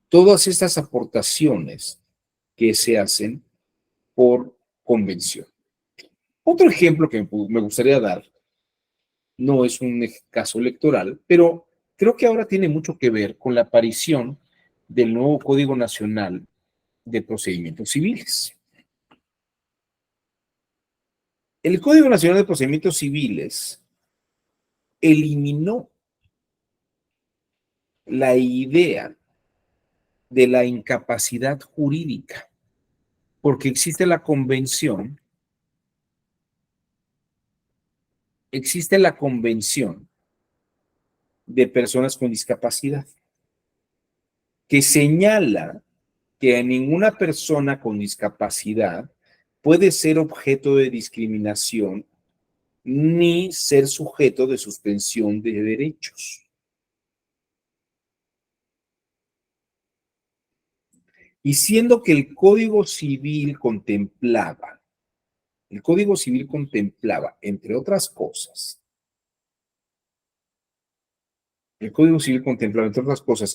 todas estas aportaciones que se hacen por convención. Otro ejemplo que me gustaría dar, no es un caso electoral, pero creo que ahora tiene mucho que ver con la aparición del nuevo Código Nacional de Procedimientos Civiles. El Código Nacional de Procedimientos Civiles eliminó la idea de la incapacidad jurídica, porque existe la convención de personas con discapacidad, que señala que ninguna persona con discapacidad puede ser objeto de discriminación ni ser sujeto de suspensión de derechos. Y siendo que el Código Civil contemplaba, entre otras cosas,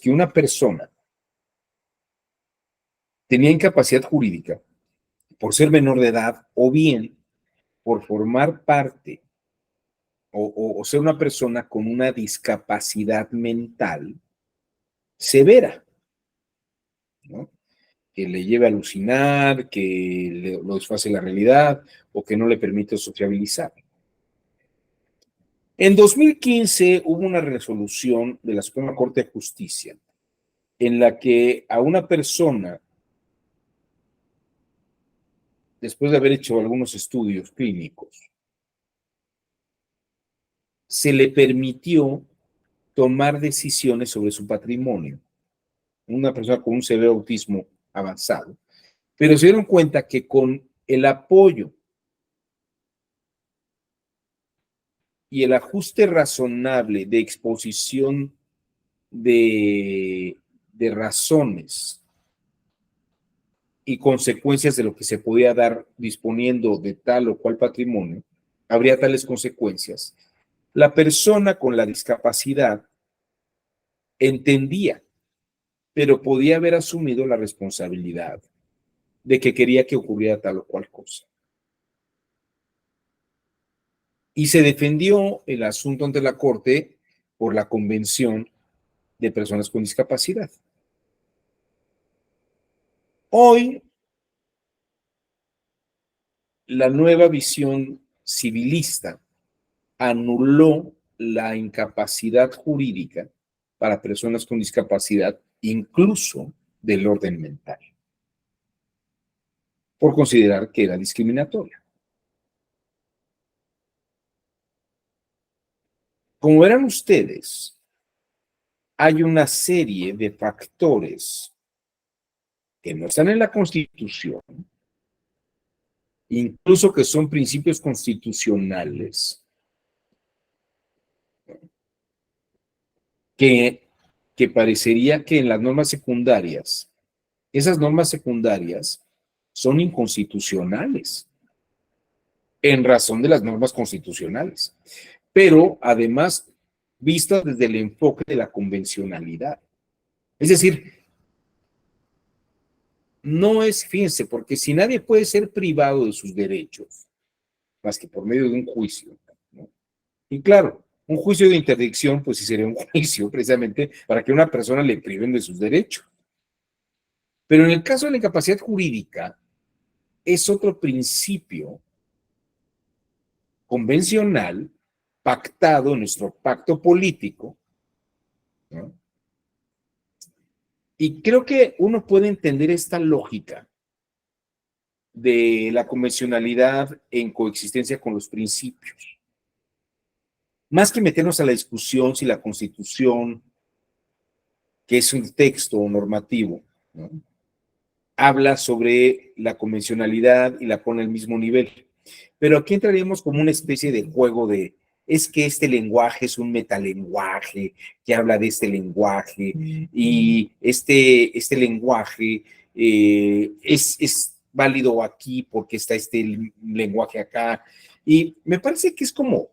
que una persona tenía incapacidad jurídica por ser menor de edad o bien por formar parte o ser una persona con una discapacidad mental severa, ¿no? Que le lleve a alucinar, que lo desfase la realidad o que no le permite sociabilizar. En 2015 hubo una resolución de la Suprema Corte de Justicia en la que a una persona, después de haber hecho algunos estudios clínicos, se le permitió tomar decisiones sobre su patrimonio. Una persona con un severo autismo avanzado, pero se dieron cuenta que con el apoyo y el ajuste razonable de exposición de razones y consecuencias de lo que se podía dar disponiendo de tal o cual patrimonio, habría tales consecuencias. La persona con la discapacidad entendía, pero podía haber asumido la responsabilidad de que quería que ocurriera tal o cual cosa. Y se defendió el asunto ante la Corte por la Convención de Personas con Discapacidad. Hoy, la nueva visión civilista anuló la incapacidad jurídica para personas con discapacidad, incluso del orden mental, por considerar que era discriminatoria. Como verán ustedes, hay una serie de factores que no están en la Constitución, incluso que son principios constitucionales, que parecería que en las normas secundarias, esas normas secundarias son inconstitucionales en razón de las normas constitucionales, pero además vistas desde el enfoque de la convencionalidad. Es decir, no es, fíjense, porque si nadie puede ser privado de sus derechos, más que por medio de un juicio, ¿no? Y claro, un juicio de interdicción, pues sí sería un juicio precisamente para que a una persona le priven de sus derechos. Pero en el caso de la incapacidad jurídica, es otro principio convencional, pactado en nuestro pacto político, ¿no? Y creo que uno puede entender esta lógica de la convencionalidad en coexistencia con los principios. Más que meternos a la discusión si la Constitución, que es un texto normativo, ¿no?, habla sobre la convencionalidad y la pone al mismo nivel. Pero aquí entraríamos como una especie de juego de, es que este lenguaje es un metalenguaje que habla de este lenguaje y este lenguaje es válido aquí porque está este lenguaje acá. Y me parece que es como,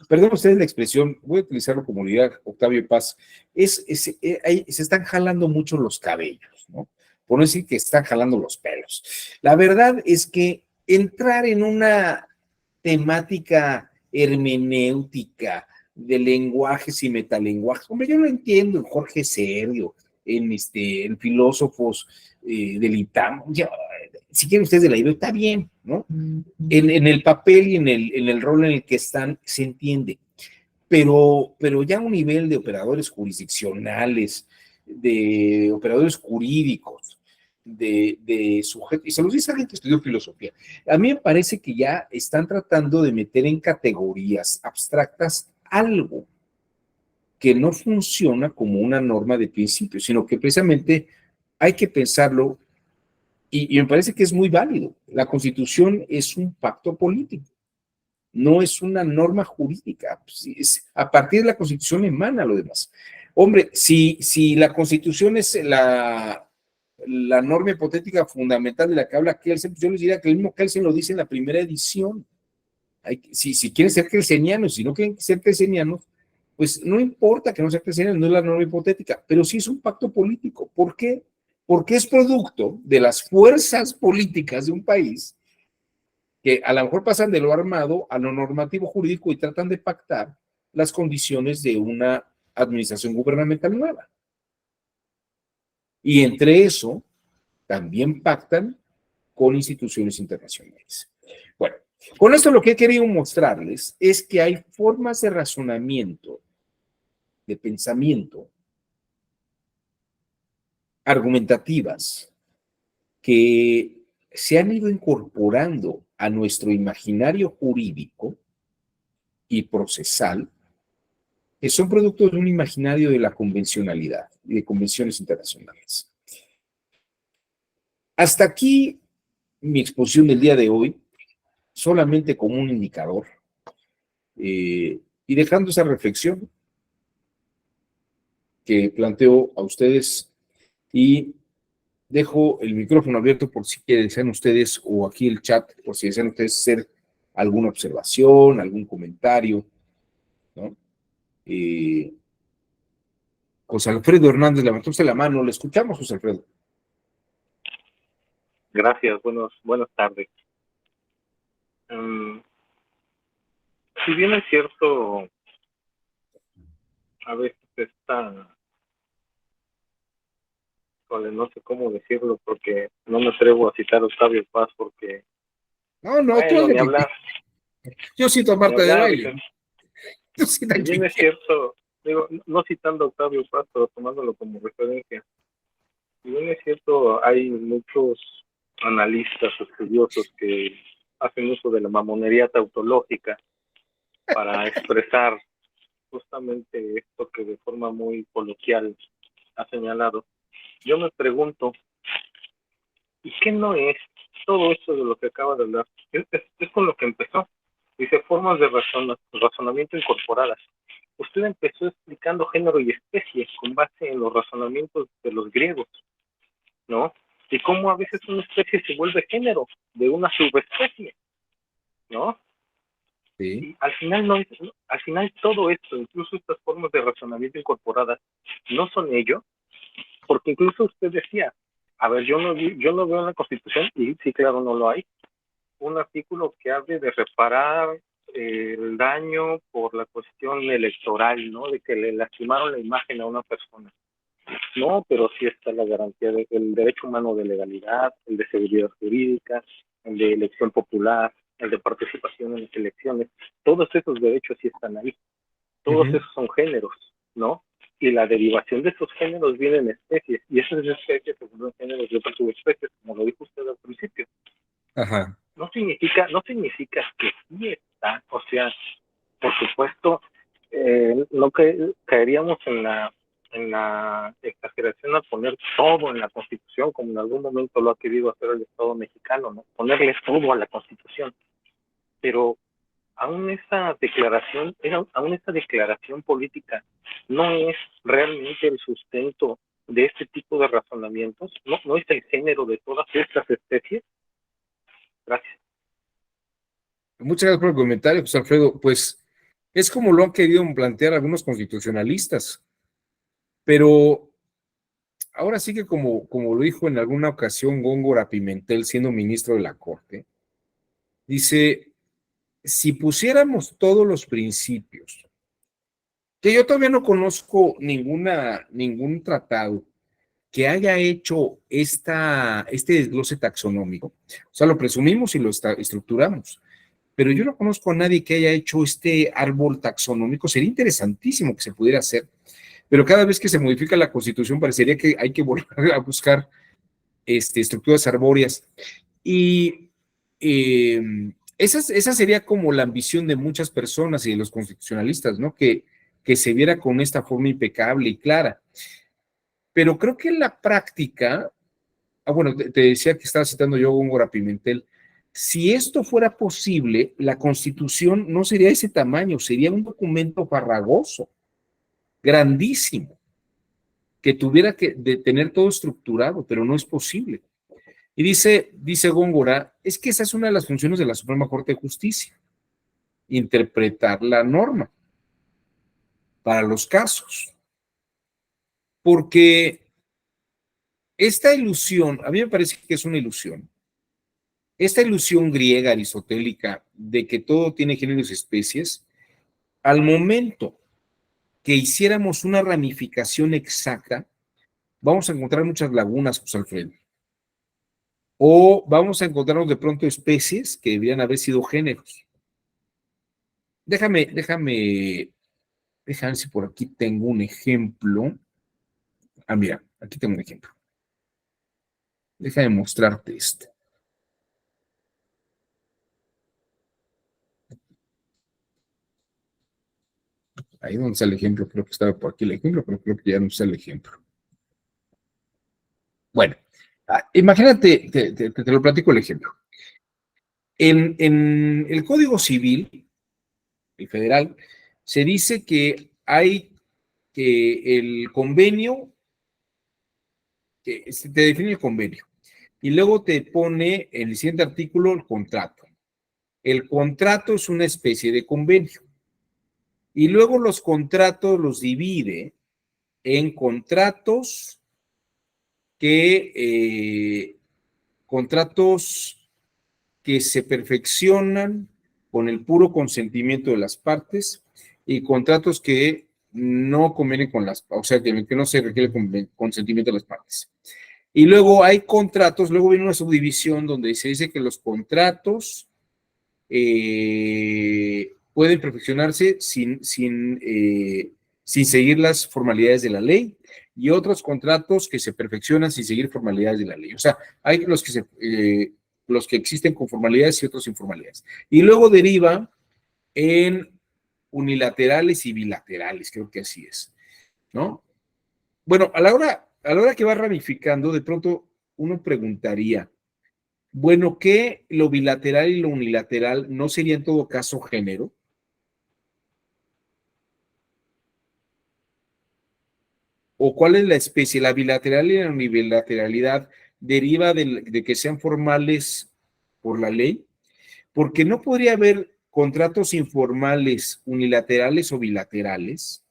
perdón ustedes la expresión, voy a utilizarlo como diría Octavio Paz, se están jalando mucho los cabellos, ¿no? Por no decir que están jalando los pelos. La verdad es que entrar en una temática hermenéutica de lenguajes y metalenguajes, hombre, yo lo entiendo en Jorge Sergio, en filósofos del ITAM, ya, si quieren ustedes de la idea, está bien, ¿no? En el papel y en el rol en el que están, se entiende. Pero ya a un nivel de operadores jurisdiccionales, de operadores jurídicos, de sujetos, y se los dice alguien que estudió filosofía, a mí me parece que ya están tratando de meter en categorías abstractas algo que no funciona como una norma de principio, sino que precisamente hay que pensarlo, y me parece que es muy válido. La Constitución es un pacto político, no es una norma jurídica. A partir de la Constitución emana lo demás. Hombre, si la Constitución es la norma hipotética fundamental de la que habla Kelsen, pues yo les diría que el mismo Kelsen lo dice en la primera edición. Si quieren ser kelsenianos, si no quieren ser kelsenianos, pues no importa que no sean kelsenianos, no es la norma hipotética, pero sí es un pacto político. ¿Por qué? Porque es producto de las fuerzas políticas de un país que a lo mejor pasan de lo armado a lo normativo jurídico y tratan de pactar las condiciones de una administración gubernamental nueva. Y entre eso, también pactan con instituciones internacionales. Bueno, con esto lo que he querido mostrarles es que hay formas de razonamiento, de pensamiento, argumentativas, que se han ido incorporando a nuestro imaginario jurídico y procesal, que son productos de un imaginario de la convencionalidad y de convenciones internacionales. Hasta aquí mi exposición del día de hoy, solamente como un indicador, y dejando esa reflexión que planteo a ustedes, y dejo el micrófono abierto por si desean ustedes, o aquí el chat, por si desean ustedes hacer alguna observación, algún comentario, ¿no? José Alfredo Hernández levantó usted la mano, le escuchamos, José Alfredo. Gracias, buenas tardes. Si bien es cierto, a veces no sé cómo decirlo, porque no me atrevo a citar a Octavio Paz, porque No, bueno, ni hablar. Yo cito a Marta de Baile. Si bien es cierto, digo, no citando a Octavio Paz, pero tomándolo como referencia. Si bien es cierto, hay muchos analistas, estudiosos que hacen uso de la mamonería tautológica para expresar justamente esto que de forma muy coloquial ha señalado. Yo me pregunto, ¿y qué no es todo esto de lo que acaba de hablar? Es con lo que empezó. Dice formas de razonamiento incorporadas. Usted empezó explicando género y especie con base en los razonamientos de los griegos, ¿no? Y cómo a veces una especie se vuelve género de una subespecie, ¿no? Sí. Y al final todo esto, incluso estas formas de razonamiento incorporadas, no son ello, porque incluso usted decía, a ver, yo no veo en la Constitución, y sí, claro, no lo hay, un artículo que hable de reparar el daño por la cuestión electoral, ¿no? De que le lastimaron la imagen a una persona. No, pero sí está la garantía del derecho humano de legalidad, el de seguridad jurídica, el de elección popular, el de participación en las elecciones. Todos esos derechos sí están ahí. Todos esos son géneros, ¿no? Y la derivación de esos géneros viene en especies, y esas especies se vuelven géneros de otras subespecies, como lo dijo usted al principio. Ajá. No significa que sí está, o sea, por supuesto, no caeríamos en la exageración al poner todo en la Constitución, como en algún momento lo ha querido hacer el Estado mexicano, ¿no? Ponerle todo a la Constitución. Pero aún esa declaración política no es realmente el sustento de este tipo de razonamientos, no es el género de todas estas especies. Gracias. Muchas gracias por el comentario, José Alfredo. Pues es como lo han querido plantear algunos constitucionalistas, pero ahora sí que como lo dijo en alguna ocasión Góngora Pimentel, siendo ministro de la Corte, dice, si pusiéramos todos los principios, que yo todavía no conozco ningún tratado que haya hecho este desglose taxonómico, o sea, lo presumimos y lo estructuramos, pero yo no conozco a nadie que haya hecho este árbol taxonómico. Sería interesantísimo que se pudiera hacer, pero cada vez que se modifica la Constitución parecería que hay que volver a buscar estructuras arbóreas. Y esa sería como la ambición de muchas personas y de los constitucionalistas, ¿no? Que se viera con esta forma impecable y clara. Pero creo que en la práctica, bueno, te decía que estaba citando yo a Góngora Pimentel, si esto fuera posible, la Constitución no sería de ese tamaño, sería un documento farragoso, grandísimo, que tuviera que tener todo estructurado, pero no es posible. Y dice Góngora, es que esa es una de las funciones de la Suprema Corte de Justicia, interpretar la norma para los casos. Porque esta ilusión, a mí me parece que es una ilusión, esta ilusión griega aristotélica de que todo tiene géneros y especies, al momento que hiciéramos una ramificación exacta, vamos a encontrar muchas lagunas, José Alfredo. O vamos a encontrarnos de pronto especies que deberían haber sido géneros. Déjame ver si por aquí tengo un ejemplo. Ah, mira, aquí tengo un ejemplo. Déjame mostrarte esto. Ahí donde está el ejemplo, creo que estaba por aquí el ejemplo, pero creo que ya no está el ejemplo. Bueno, imagínate, te lo platico el ejemplo. En el Código Civil, el federal, se dice que hay que el convenio, que te define el convenio, y luego te pone en el siguiente artículo el contrato. El contrato es una especie de convenio. Y luego los contratos los divide en contratos que se perfeccionan con el puro consentimiento de las partes y contratos que no convienen o sea, que no se requiere el consentimiento de las partes. Y luego hay contratos, luego viene una subdivisión donde se dice que los contratos pueden perfeccionarse sin seguir las formalidades de la ley, y otros contratos que se perfeccionan sin seguir formalidades de la ley. O sea, hay los que existen con formalidades y otros sin formalidades. Y luego deriva en unilaterales y bilaterales, creo que así es, ¿no? Bueno, a la hora que va ramificando, de pronto uno preguntaría, bueno, ¿qué lo bilateral y lo unilateral no sería en todo caso género? ¿O cuál es la especie? ¿La bilateral y la unilateralidad deriva de que sean formales por la ley? Porque no podría haber contratos informales unilaterales o bilaterales.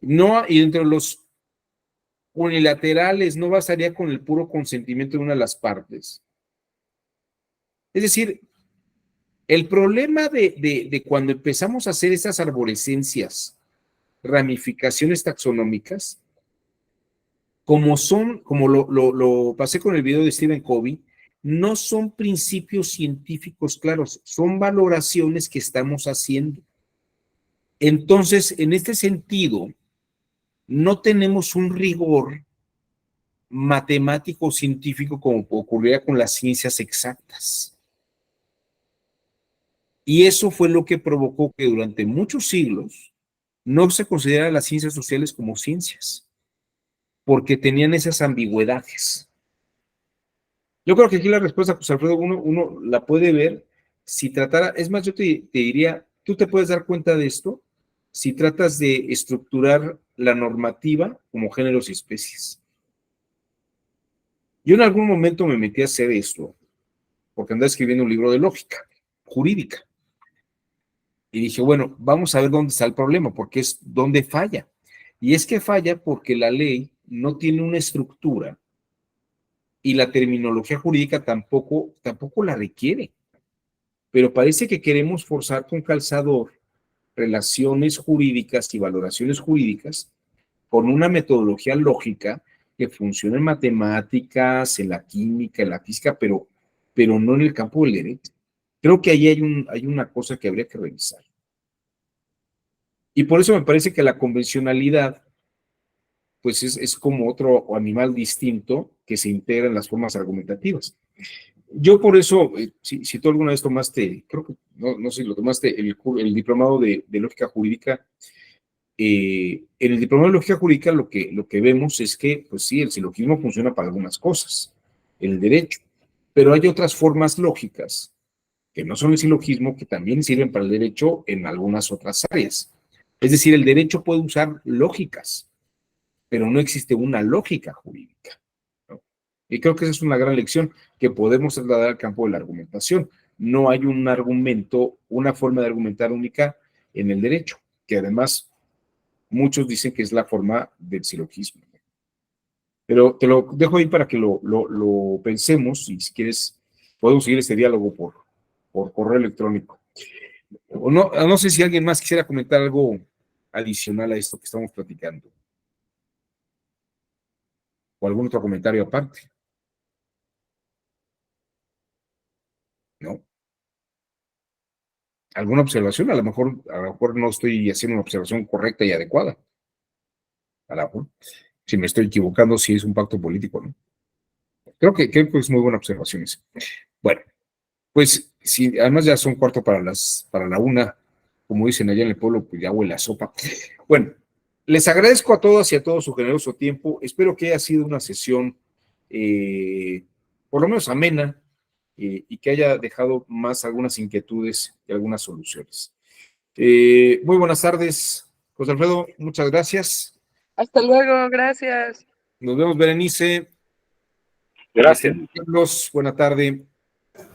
No, y entre los unilaterales no bastaría con el puro consentimiento de una de las partes. Es decir, el problema de cuando empezamos a hacer esas arborescencias, ramificaciones taxonómicas, como lo pasé con el video de Stephen Covey, no son principios científicos claros, son valoraciones que estamos haciendo. Entonces, en este sentido, no tenemos un rigor matemático o científico como ocurría con las ciencias exactas. Y eso fue lo que provocó que durante muchos siglos no se consideraran las ciencias sociales como ciencias, porque tenían esas ambigüedades. Yo creo que aquí la respuesta, José Alfredo, uno la puede ver si tratara, es más, yo te diría, tú te puedes dar cuenta de esto si tratas de estructurar la normativa como géneros y especies. Yo en algún momento me metí a hacer esto, porque andaba escribiendo un libro de lógica jurídica. Y dije, bueno, vamos a ver dónde está el problema, porque es dónde falla. Y es que falla porque la ley no tiene una estructura y la terminología jurídica tampoco la requiere. Pero parece que queremos forzar con calzador relaciones jurídicas y valoraciones jurídicas con una metodología lógica que funciona en matemáticas, en la química, en la física, pero no en el campo del derecho. Creo que ahí hay una cosa que habría que revisar. Y por eso me parece que la convencionalidad, pues es como otro animal distinto que se integra en las formas argumentativas. Yo por eso, si tú alguna vez tomaste, creo que, no sé si lo tomaste, el diplomado de lógica jurídica, en el diplomado de lógica jurídica lo que vemos es que, pues sí, el silogismo funciona para algunas cosas, el derecho, pero hay otras formas lógicas que no son el silogismo, que también sirven para el derecho en algunas otras áreas. Es decir, el derecho puede usar lógicas, pero no existe una lógica jurídica, ¿no? Y creo que esa es una gran lección que podemos trasladar al campo de la argumentación. No hay un argumento, una forma de argumentar única en el derecho, que además muchos dicen que es la forma del silogismo. Pero te lo dejo ahí para que lo pensemos y si quieres podemos seguir este diálogo por correo electrónico. O no sé si alguien más quisiera comentar algo adicional a esto que estamos platicando. O algún otro comentario aparte. ¿No? ¿Alguna observación? A lo mejor no estoy haciendo una observación correcta y adecuada. A lo mejor, si me estoy equivocando, si es un pacto político, ¿no? Creo que es muy buena observación eso. Bueno, pues si además ya son cuarto para la 1, como dicen allá en el pueblo, pues ya huele a sopa. Bueno, les agradezco a todas y a todos su generoso tiempo. Espero que haya sido una sesión por lo menos amena y que haya dejado más algunas inquietudes y algunas soluciones. Muy buenas tardes, José Alfredo, muchas gracias. Hasta luego, gracias. Nos vemos, Berenice. Gracias. Carlos, buena tarde.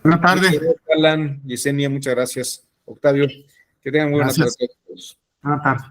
Buenas tardes. Alan, Yesenia, muchas gracias. Octavio, que tengan muy buena tarde a todos. Buenas tardes.